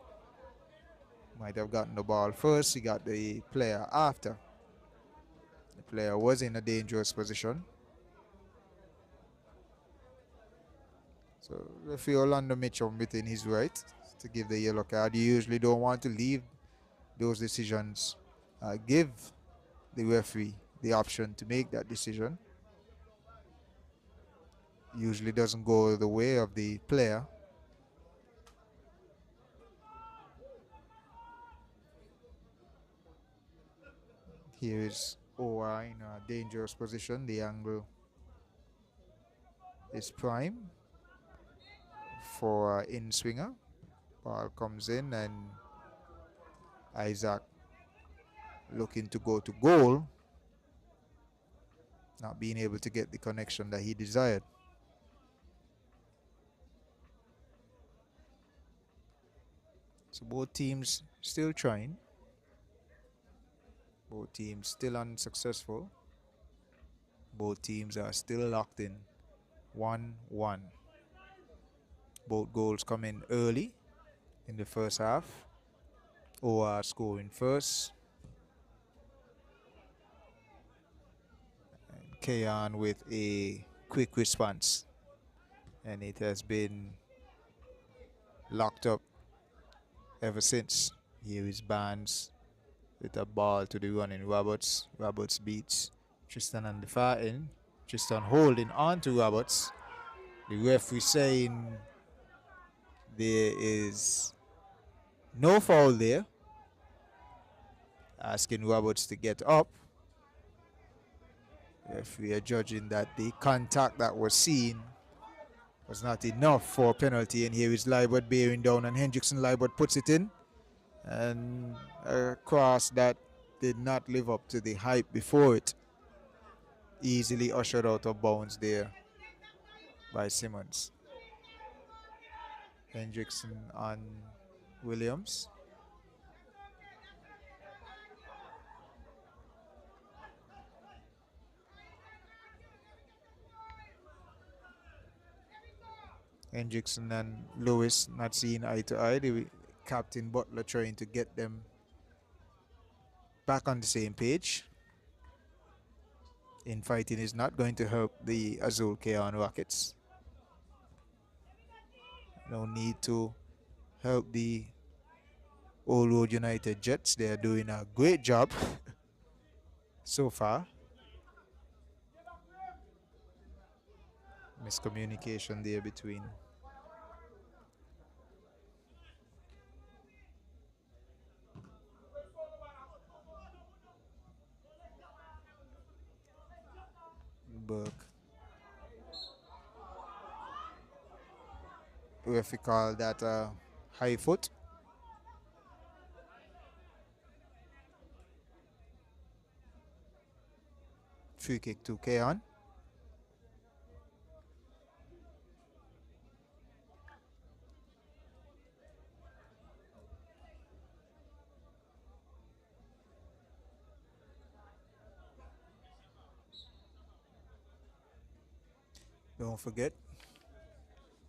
Might have gotten the ball first, he got the player after. The player was in a dangerous position. So referee Orlando Mitchell within his right to give the yellow card. You usually don't want to leave those decisions. Give the referee the option to make that decision. Usually doesn't go the way of the player. Here is OR in a dangerous position. The angle is prime for in-swinger. Ball comes in and Isaac looking to go to goal, not being able to get the connection that he desired. So both teams still trying. Both teams still unsuccessful. Both teams are still locked in 1-1. Both goals come in early in the first half. OR scoring first. And Cayon with a quick response. And it has been locked up ever since. Here is Barnes with a ball to the running Roberts. Roberts beats Tristan on the far end. Tristan holding on to Roberts. The referee saying there is no foul there. Asking Roberts to get up. Referee are judging that the contact that was seen was not enough for a penalty. And here is Libert bearing down, and Hendrickson. Libert puts it in. And a cross that did not live up to the hype before it. Easily ushered out of bounds there by Simmons. Hendrickson on Williams. Hendrickson and Lewis not seeing eye to eye. The Captain Butler trying to get them back on the same page. Infighting is not going to help the Azul Cayon Rockets. No need to help the Old Road United Jets. They are doing a great job so far. Miscommunication there between Burke. Referee called that a high foot. Free kick to Cayon. Don't forget,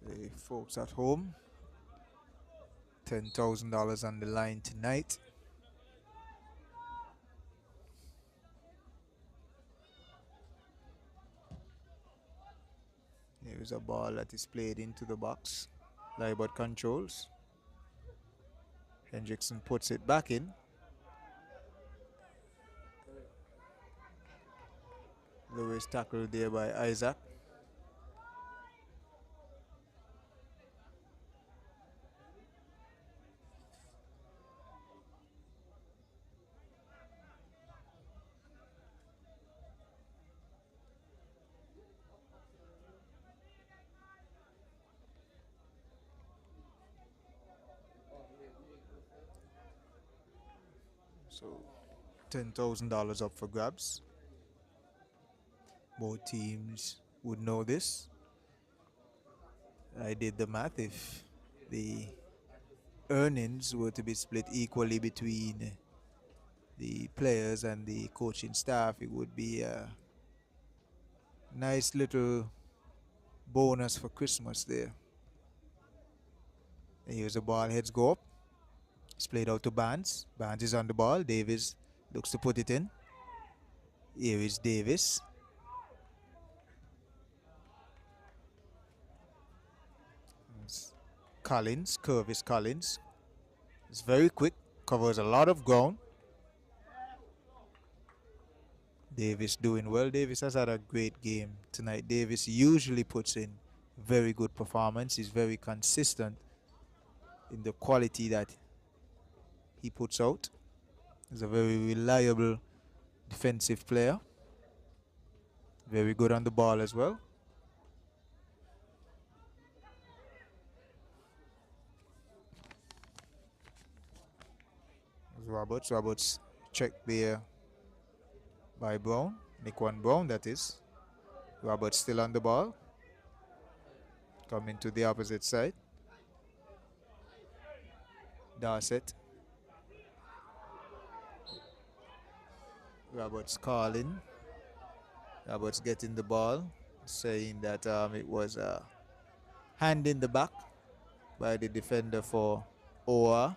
the folks at home, $10,000 on the line tonight. Here is a ball that is played into the box. Libert controls. Hendrickson puts it back in. Lewis tackled there by Isaac. So $10,000 up for grabs. Both teams would know this. I did the math. If the earnings were to be split equally between the players and the coaching staff, it would be a nice little bonus for Christmas there. And here's the ball, heads go up. It's played out to Barnes. Barnes is on the ball. Davis looks to put it in. Here is Davis. It's Collins, Curvis Collins. It's very quick, covers a lot of ground. Davis doing well. Davis has had a great game tonight. Davis usually puts in very good performance. He's very consistent in the quality that he puts out. He's a very reliable defensive player. Very good on the ball as well. Roberts checked there by Brown. Nick-One Brown, that is. Roberts still on the ball. Coming to the opposite side. Dorset. Roberts calling. Roberts getting the ball, saying that it was a hand in the back by the defender for OR.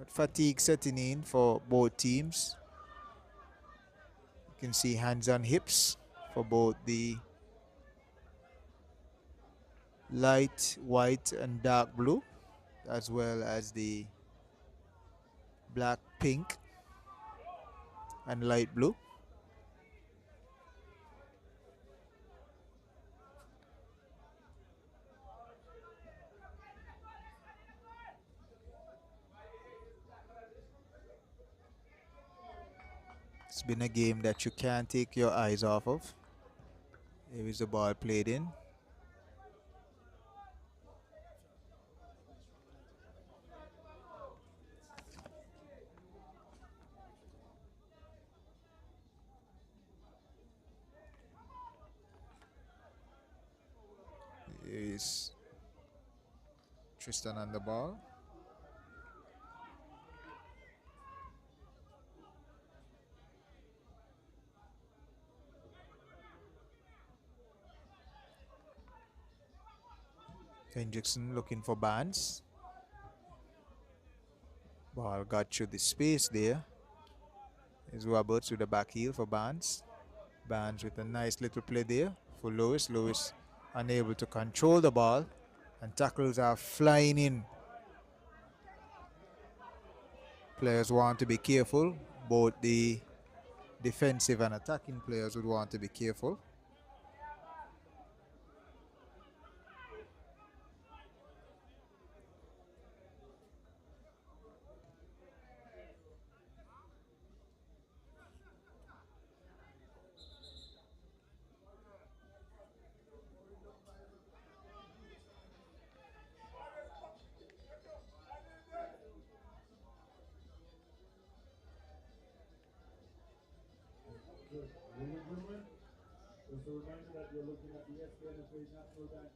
Fatigue setting in for both teams. You can see hands on hips for both the light white and dark blue, as well as the black, pink, and light blue. It's been a game that you can't take your eyes off of. Here is the ball played in. Here is Tristan on the ball. Hendrickson looking for Barnes. Ball got through the space there. There's Roberts with the back heel for Barnes. Barnes with a nice little play there for Lewis. Lewis unable to control the ball, and tackles are flying in. Players want to be careful. Both the defensive and attacking players would want to be careful. Ladies and gentlemen, just a reminder that you're looking at the SBNFA National Bank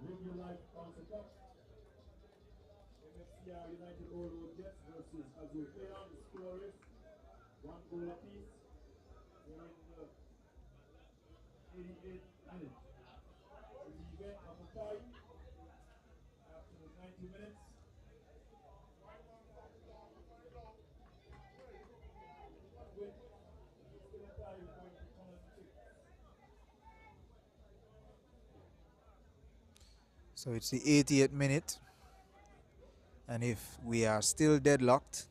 Live Your Life Council Cup. MFCR United Old Road Jets versus Azul Cayon. The score is 1 goal apiece. We're in the 88th minute. In the event of a tie, after the 90 minutes, with still a tie, we're going to penalty kicks. So it's the 80th minute. And if we are still deadlocked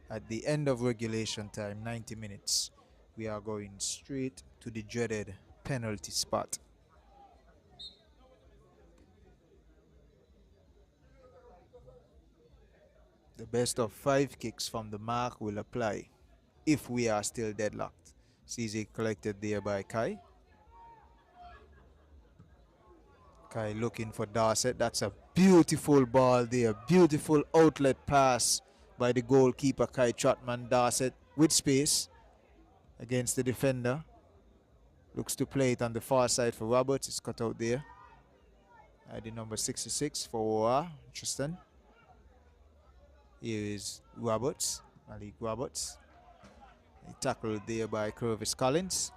at the end of regulation time, 90 minutes, we are going straight to the dreaded penalty spot. The best of 5 kicks from the mark will apply if we are still deadlocked. CZ collected there by Kai. Kai looking for Darset. That's a beautiful ball there. Beautiful outlet pass by the goalkeeper, Kai Trotman. Darset with space against the defender. Looks to play it on the far side for Roberts. It's cut out there. ID number 66 for Tristan. Here is Roberts, Malik Roberts. He tackled there by Curvis Collins.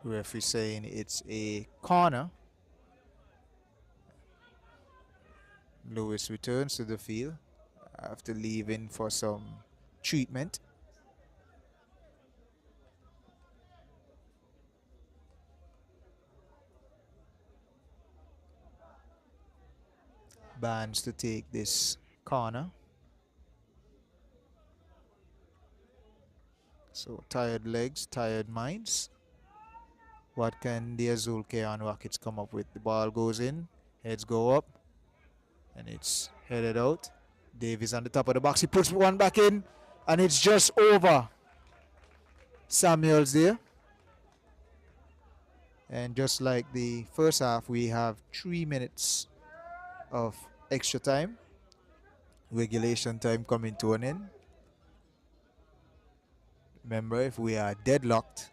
Referee saying it's a corner. Lewis returns to the field after leaving for some treatment. Bands to take this corner. So tired legs, tired minds. What can the Azul Cayon Rockets come up with? The ball goes in, heads go up, and it's headed out. Davies on the top of the box. He puts one back in, and it's just over. Samuels there. And just like the first half, we have 3 minutes of extra time. Regulation time coming to an end. Remember, if we are deadlocked,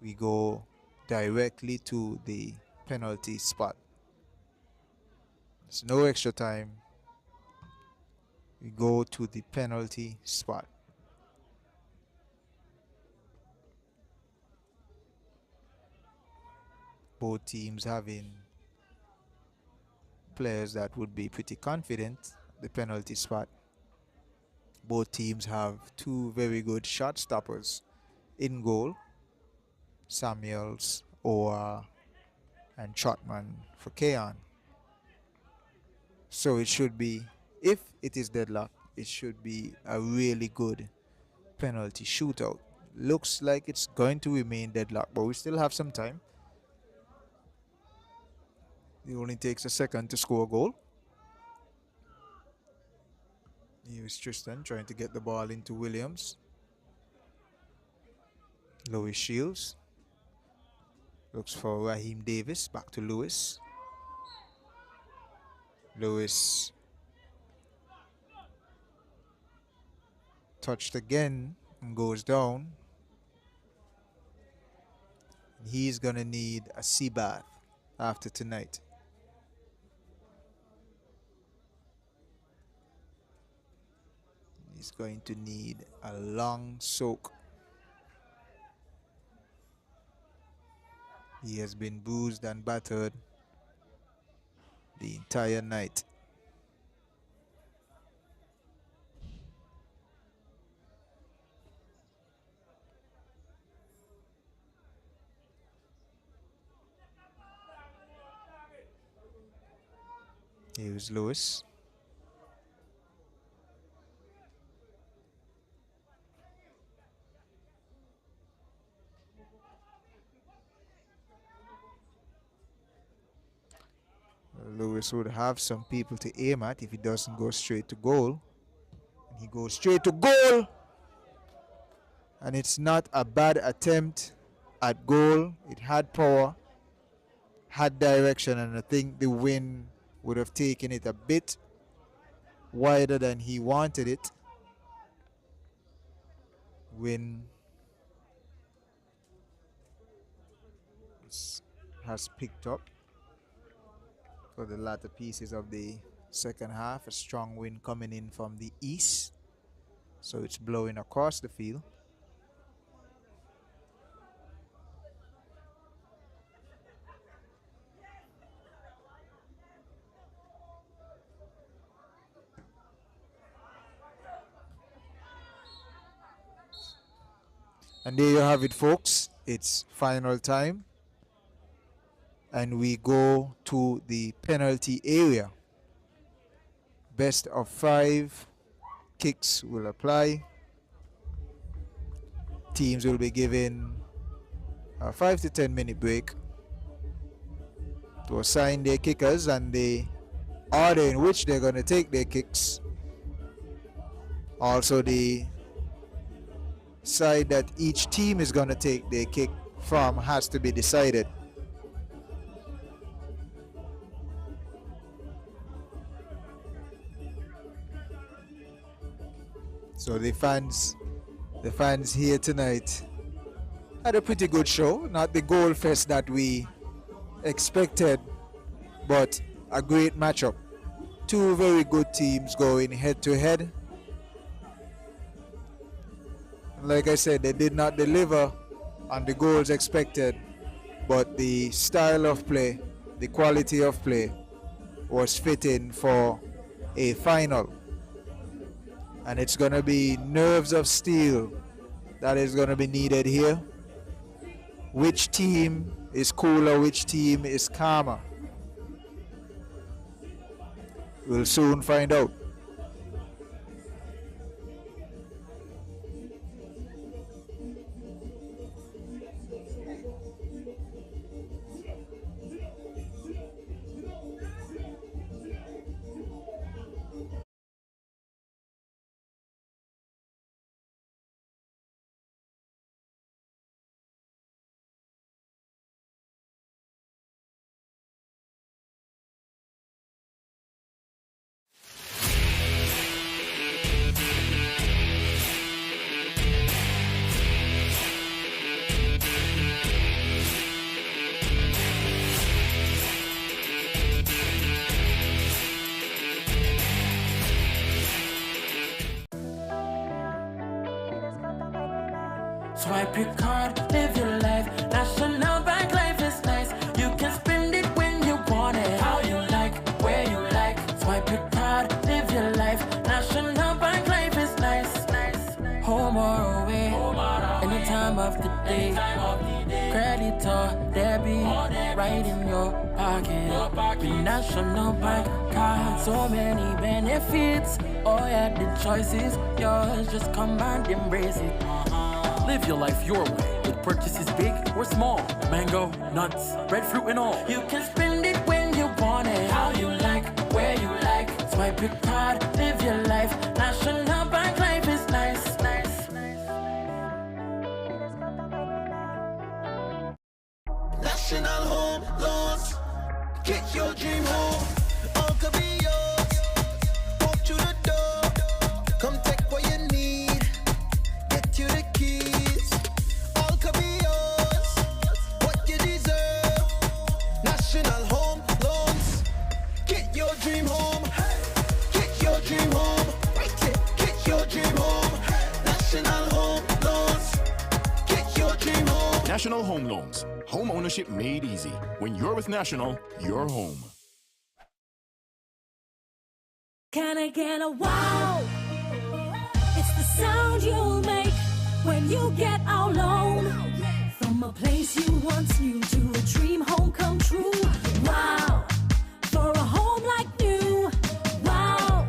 we go directly to the penalty spot. There's no extra time. We go to the penalty spot. Both teams having players that would be pretty confident at the penalty spot. Both teams have 2 very good shot stoppers in goal. Samuels, Owa, and Trotman for Cayon. So it should be, if it is deadlock, it should be a really good penalty shootout. Looks like it's going to remain deadlock, but we still have some time. It only takes a second to score a goal. Here's Tristan trying to get the ball into Williams. Lewis Shields. Looks for Raheem Davis. Back to Lewis. Lewis touched again and goes down. He's going to need a sea bath after tonight. He's going to need a long soak. He has been bruised and battered the entire night. Here's Lewis. Lewis would have some people to aim at if he doesn't go straight to goal. And he goes straight to goal. And it's not a bad attempt at goal. It had power, had direction, and I think the wind would have taken it a bit wider than he wanted it. Wind has picked up for the latter pieces of the second half. A strong wind coming in from the east, so it's blowing across the field. And there you have it, folks. It's final time. And we go to the penalty area. Best of 5 kicks will apply. Teams will be given a 5 to 10 minute break to assign their kickers and the order in which they're going to take their kicks. Also, the side that each team is going to take their kick from has to be decided. So the fans here tonight had a pretty good show. Not the goal fest that we expected, but a great matchup. Two very good teams going head to head. Like I said, they did not deliver on the goals expected, but the style of play, the quality of play was fitting for a final. And it's going to be nerves of steel that is going to be needed here. Which team is cooler, which team is calmer? We'll soon find out. Swipe your card, live your life. National Bank life is nice. You can spend it when you want it. How you like, where you like. Swipe your card, live your life. National Bank life is nice. Home or away, any time of the day. Credit or debit, right in your pocket. With National Bank card, so many benefits. Oh yeah, the choice is yours. Just come and embrace it. Live your life your way with purchases big or small. Mango, nuts, breadfruit and all. You can spend it when you want it. How you like, where you like. Swipe your card, live your life. National Bank life is nice. National Home Loans. Get your dream home. All could be yours. Walk through the door. Come take what you need. Get you the keys. All could be yours. What you deserve. National Home Loans. Get your dream home. Get your dream home. Right it. Get your dream home. National Home Loans. Get your dream home. National Home Loans. Home ownership made easy. When you're with National, you're home. Can I get a wow? It's the sound you'll make when you get our loan. From a place you once knew to a dream home come true. Wow, for a home like new. Wow,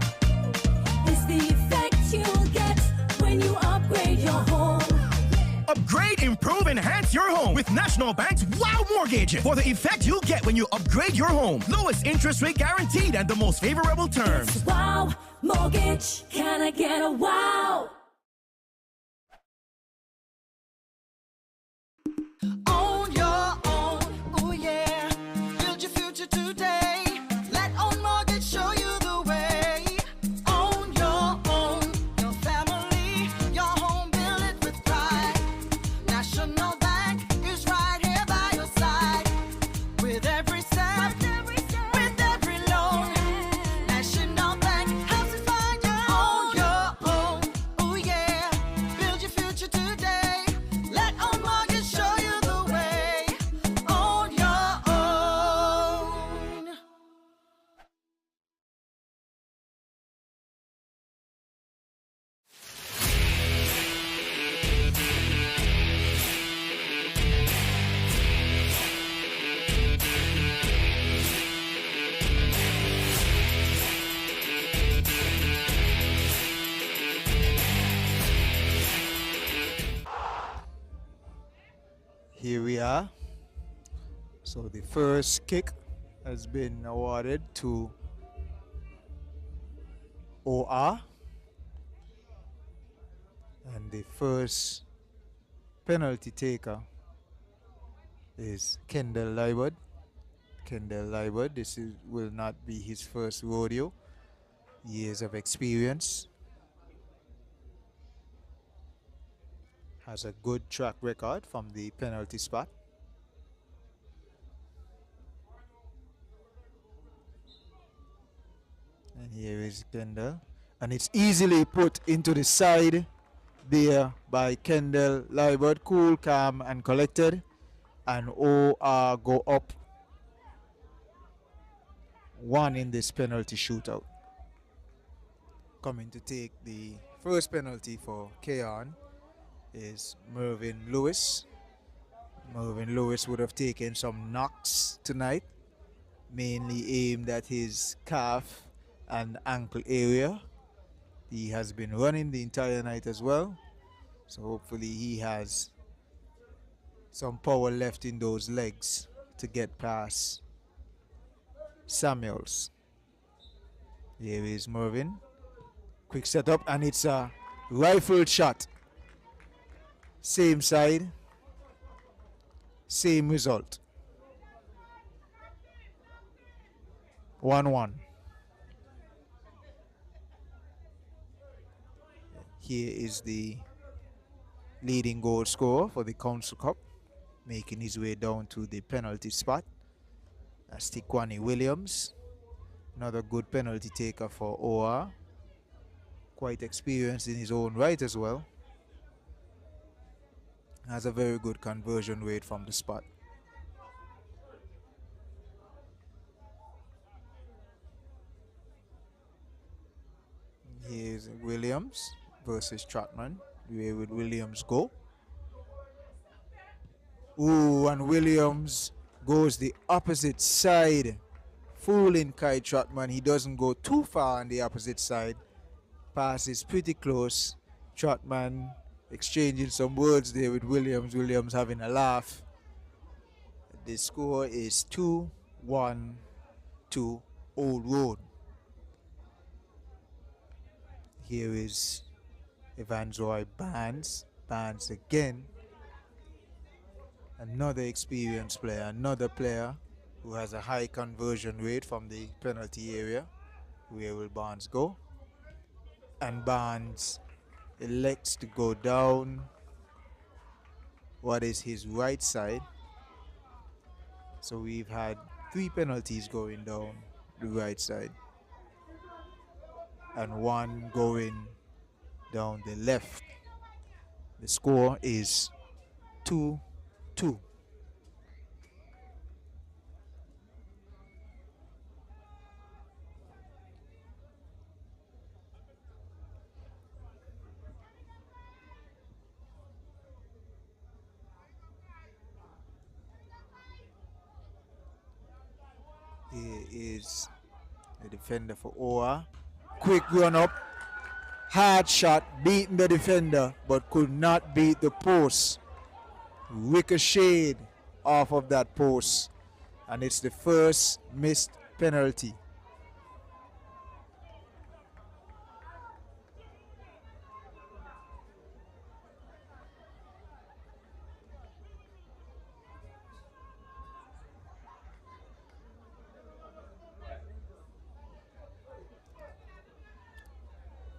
it's the effect you'll get when you upgrade your home. Upgrade, improve, enhance your home with National Bank's Wow Mortgage for the effect you'll get when you upgrade your home. Lowest interest rate guaranteed and the most favorable terms. It's Wow Mortgage. Can I get a wow? Own your own, ooh yeah. Build your future today. Let Own Mortgage show you the way. Own your own, your family, your home, build it with Here we are. So the first kick has been awarded to OR. And the first penalty taker is Kendall Liebert. Kendall Liebert, will not be his first rodeo. Years of experience. Has a good track record from the penalty spot. And here is Kendall. And it's easily put into the side there by Kendall Liebert. Cool, calm, and collected. And OR go up 1 in this penalty shootout. Coming to take the first penalty for Cayon is Mervyn Lewis. Mervyn Lewis would have taken some knocks tonight, mainly aimed at his calf and ankle area. He has been running the entire night as well, so hopefully he has some power left in those legs to get past Samuels. Here is Mervyn. Quick setup, and it's a rifle shot. Same side, same result. 1-1. Here is the leading goal scorer for the Council Cup, making his way down to the penalty spot. That's Tiquani Williams. Another good penalty taker for OR. Quite experienced in his own right as well. Has a very good conversion rate from the spot. Here's Williams versus Trotman. Where would Williams go? Ooh, and Williams goes the opposite side, fooling Kai Trotman. He doesn't go too far on the opposite side. Pass is pretty close. Trotman exchanging some words there with Williams. Williams having a laugh. The score is 2-1 to Old Road. Here is Evanzoy Barnes. Barnes again. Another experienced player. Another player who has a high conversion rate from the penalty area. Where will Barnes go? And Barnes elects to go down what is his right side. So we've had 3 penalties going down the right side and 1 going down the left. The score is 2-2. Here is the defender for OR. Quick run up. Hard shot, beating the defender, but could not beat the post. Ricocheted off of that post. And it's the first missed penalty.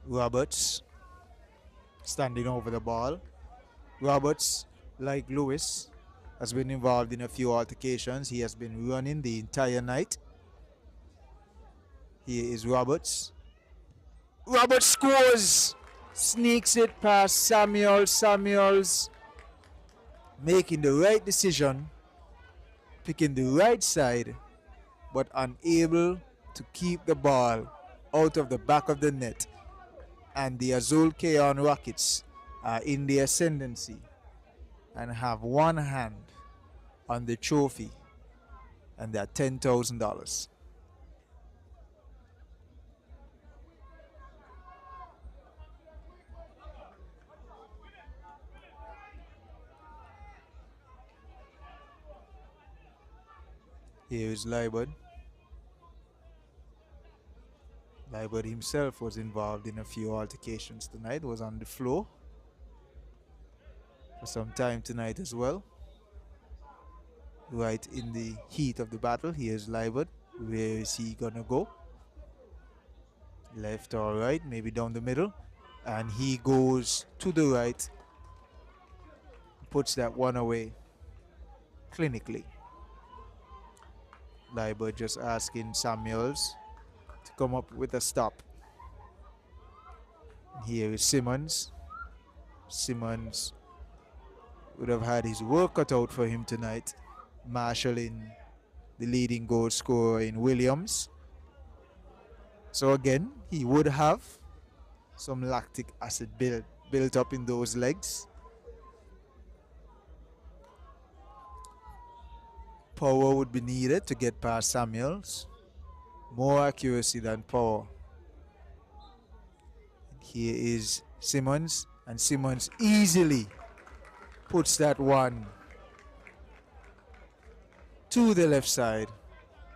Roberts standing over the ball. Roberts, like Lewis, has been involved in a few altercations. He has been running the entire night. Here is Roberts. Roberts scores! Sneaks it past Samuels. Samuels making the right decision, picking the right side, but unable to keep the ball out of the back of the net. And the Azul Cayon Rockets are in the ascendancy and have one hand on the trophy, and they're $10,000. Here is Libert. Libert himself was involved in a few altercations tonight, was on the floor for some time tonight as well. Right in the heat of the battle, here's Libert. Where is he gonna go? Left or right, maybe down the middle. And he goes to the right, puts that one away clinically. Libert just asking Samuels to come up with a stop. Here is Simmons. Simmons would have had his work cut out for him tonight, marshalling the leading goal scorer in Williams. So again, he would have some lactic acid built up in those legs. Power would be needed to get past Samuels. More accuracy than power. Here is Simmons, and Simmons easily puts that one to the left side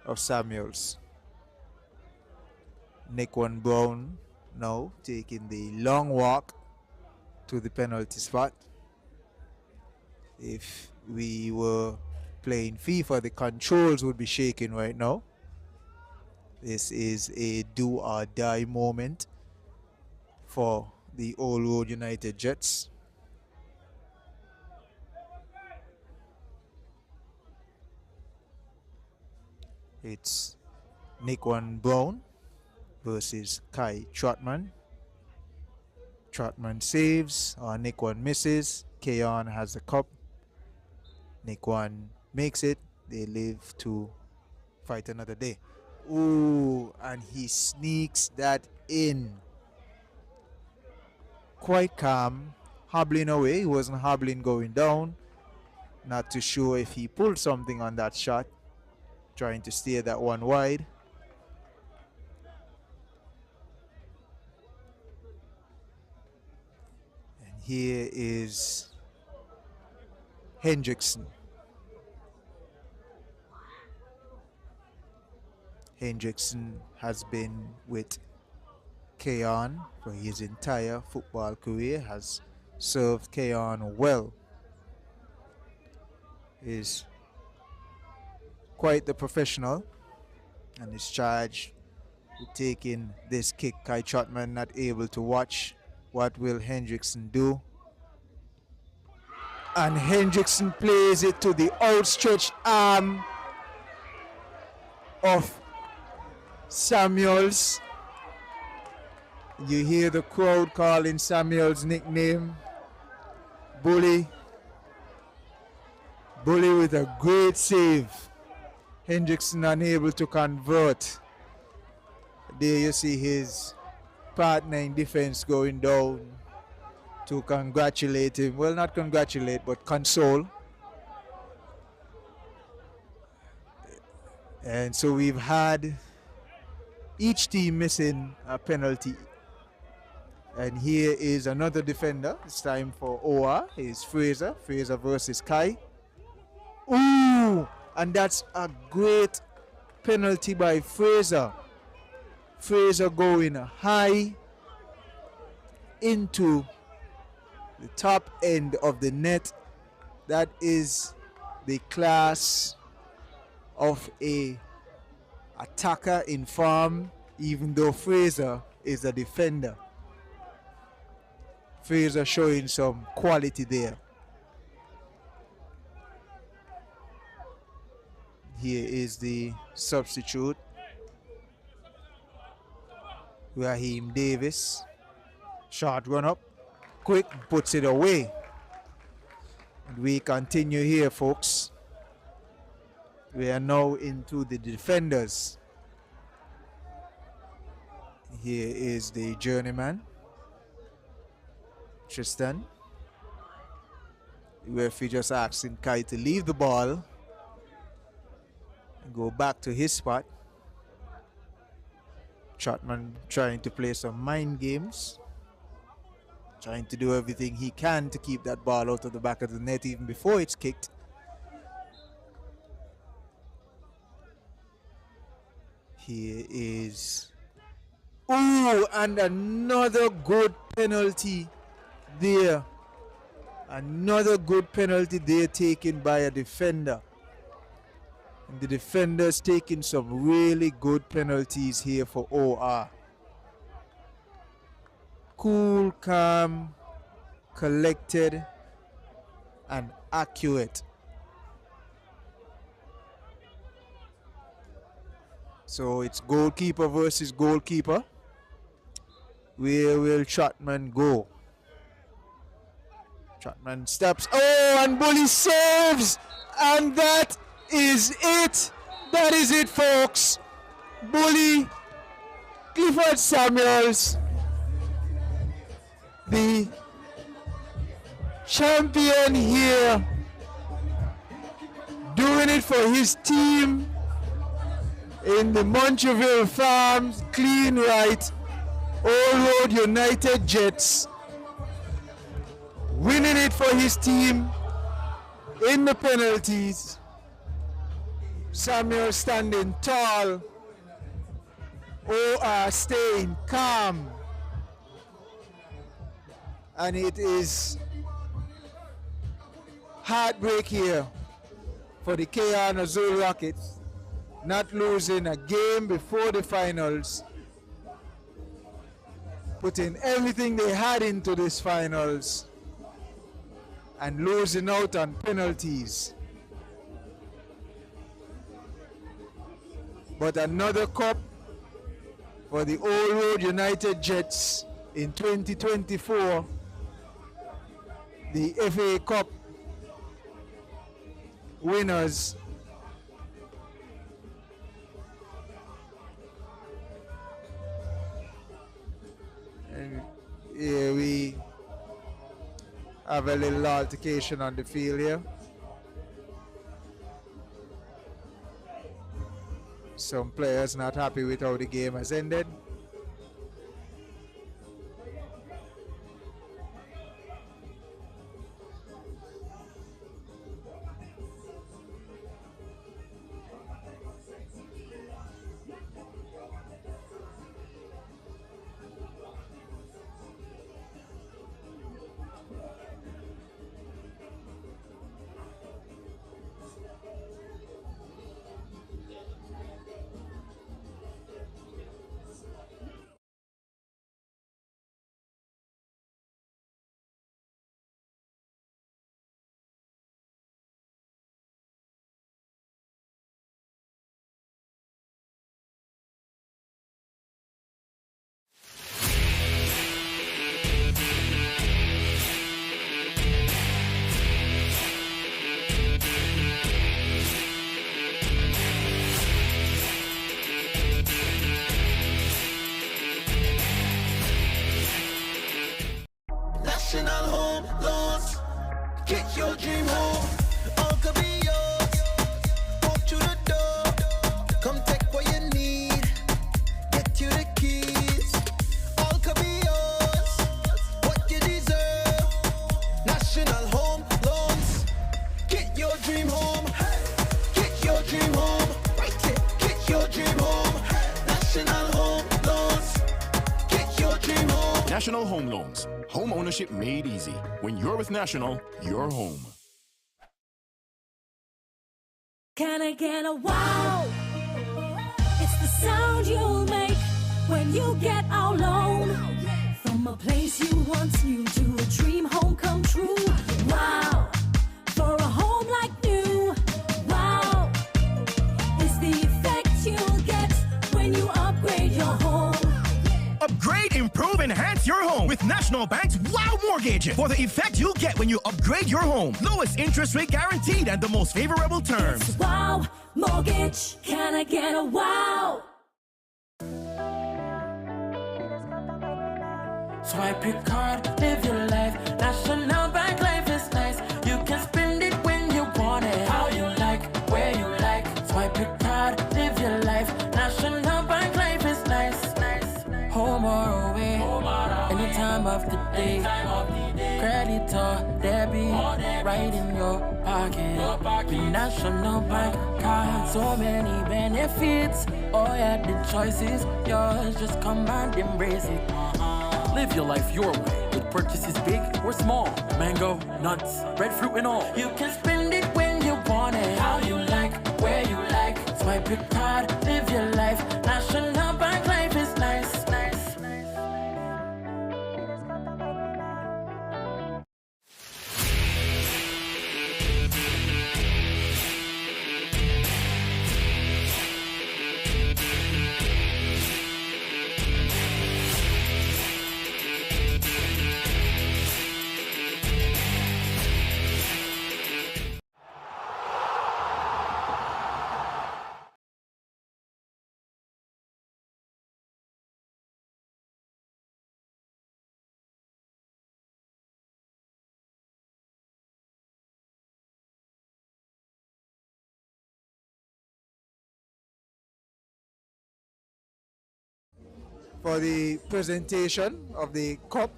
of Samuels. Naquan Brown now taking the long walk to the penalty spot. If we were playing FIFA, the controls would be shaking right now. This is a do or die moment for the Old Road United Jets. It's Naquan Brown versus Kai Trotman. Trotman saves, or Naquan misses. Cayon has the cup. Naquan makes it. They live to fight another day. Ooh, and he sneaks that in. Quite calm, hobbling away. He wasn't hobbling going down. Not too sure if he pulled something on that shot. Trying to steer that one wide. And here is Hendrickson. Hendrickson has been with Cayon for his entire football career, has served Cayon well. Is quite the professional and is charged with taking this kick. Kai Trotman not able to watch. What will Hendrickson do? And Hendrickson plays it to the outstretched arm of Samuels. You hear the crowd calling Samuels' nickname, Bully. Bully with a great save. Hendrickson unable to convert. There you see his partner in defense going down to congratulate him. Well, not congratulate, but console. And so we've had each team missing a penalty. And here is another defender. It's time for OR. It's Fraser. Fraser versus Kai. Ooh! And that's a great penalty by Fraser. Fraser going high into the top end of the net. That is the class of a attacker in form, even though Fraser is a defender. Fraser showing some quality there. Here is the substitute, Raheem Davis. Short run up, quick, puts it away. And we continue here, folks. We are now into the defenders. Here is the journeyman, Tristan. The referee just asking Kai to leave the ball and go back to his spot. Trotman trying to play some mind games, trying to do everything he can to keep that ball out of the back of the net even before it's kicked. Here is. Ooh, and another good penalty there. Another good penalty there taken by a defender. And the defender's taking some really good penalties here for OR. Cool, calm, collected, and accurate. So it's goalkeeper versus goalkeeper. Where will Trotman go? Trotman steps. Oh, and Bully saves! And that is it. That is it, folks. Bully, Clifford Samuels, the champion here, doing it for his team in the Montreville Farms, clean right, All Road United Jets, winning it for his team in the penalties. Samuel standing tall, OR staying calm, and it is heartbreak here for the Cayon Azul Rockets, not losing a game before the finals, putting everything they had into this finals and losing out on penalties. But another cup for the All Road United Jets in 2024, the FA Cup winners. And here we have a little altercation on the field here. Some players not happy with how the game has ended. National home loans. Get your dream home. All could be yours. Walk through the door. Come take what you need. Get you the keys. All could be yours. What you deserve. National home loans. Get your dream home. Get your dream home. Right here. Get your dream home. National home loans. Get your dream home. National Home Loans. Home ownership made easy. When you're with National, you're home. Can I get a wow? It's the sound you'll make when you get our loan. From a place you once knew to a dream home come true. Wow, for a home like new. Wow, is the effect you'll get when you upgrade your home. Upgrade, improve, enhance your home with National Bank's Wow Mortgage for the effect you'll get when you upgrade your home. Lowest interest rate guaranteed and the most favorable terms. It's Wow Mortgage. Can I get a wow? Swipe your card, live your life. National Bank life is nice. You can spend it when you want it. How you like, where you like. Swipe your card, live your life. National Bank life is nice. Home or away. any time of the day. Credit or debit, right in your pocket. With National Bank card, so many benefits. Oh yeah, the choice is yours. Just come and embrace it. Live your life your way with purchases big or small. Mango, nuts, breadfruit and all. You can spend it when you want it, how you like, where you like. Swipe your card, live your life. National Bank, life is nice, nice, nice. For the presentation of the cup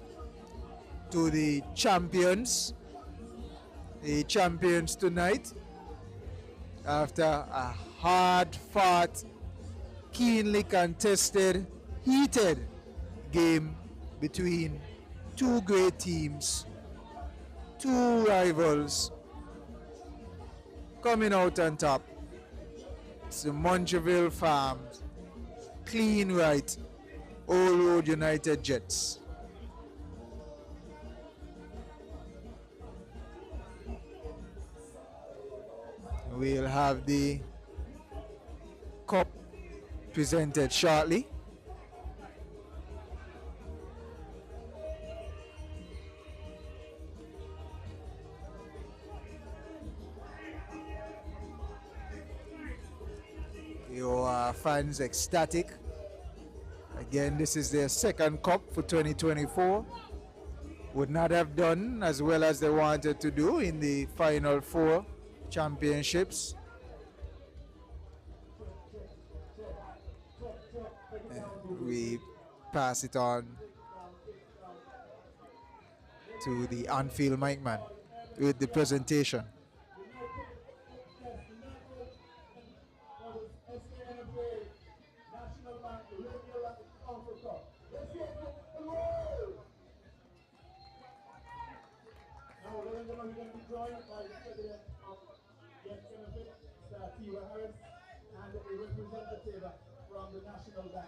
to the champions tonight, after a hard-fought, keenly contested, heated game between two great teams, two rivals coming out on top. It's the Montreville Farms, Clean Right, Old Road United Jets. We'll have the cup presented shortly. Your fans ecstatic. Again, this is their second cup for 2024. Would not have done as well as they wanted to do in the final four championships. We pass it on to the on-field mic man with the presentation. From the National Bank.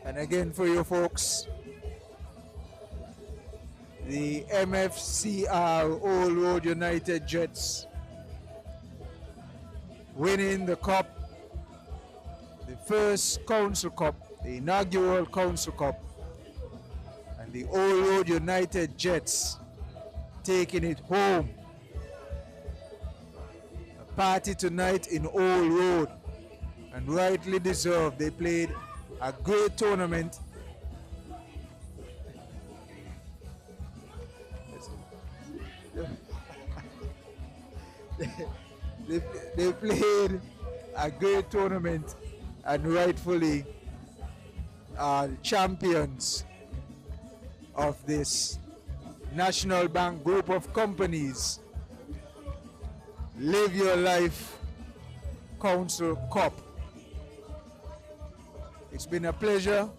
And again for you folks, the MFCR Old Road United Jets winning the cup, the first Council Cup, the inaugural Council Cup, and the Old Road United Jets taking it home. A party tonight in Old Road, and rightly deserved. They played a great tournament. They played a great tournament and rightfully are champions of this National Bank group of companies Live Your Life Council Cup. It's been a pleasure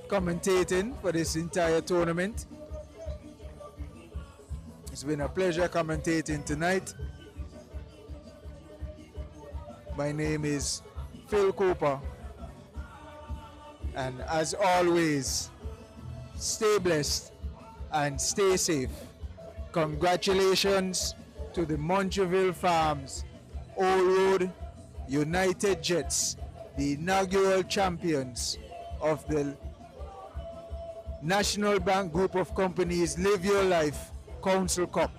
commentating for this entire tournament. It's been a pleasure commentating tonight. My name is Phil Cooper, and as always, stay blessed and stay safe. Congratulations to the Montreville Farms Old Road United Jets, the inaugural champions of the National Bank Group of Companies Live Your Life Council Cup.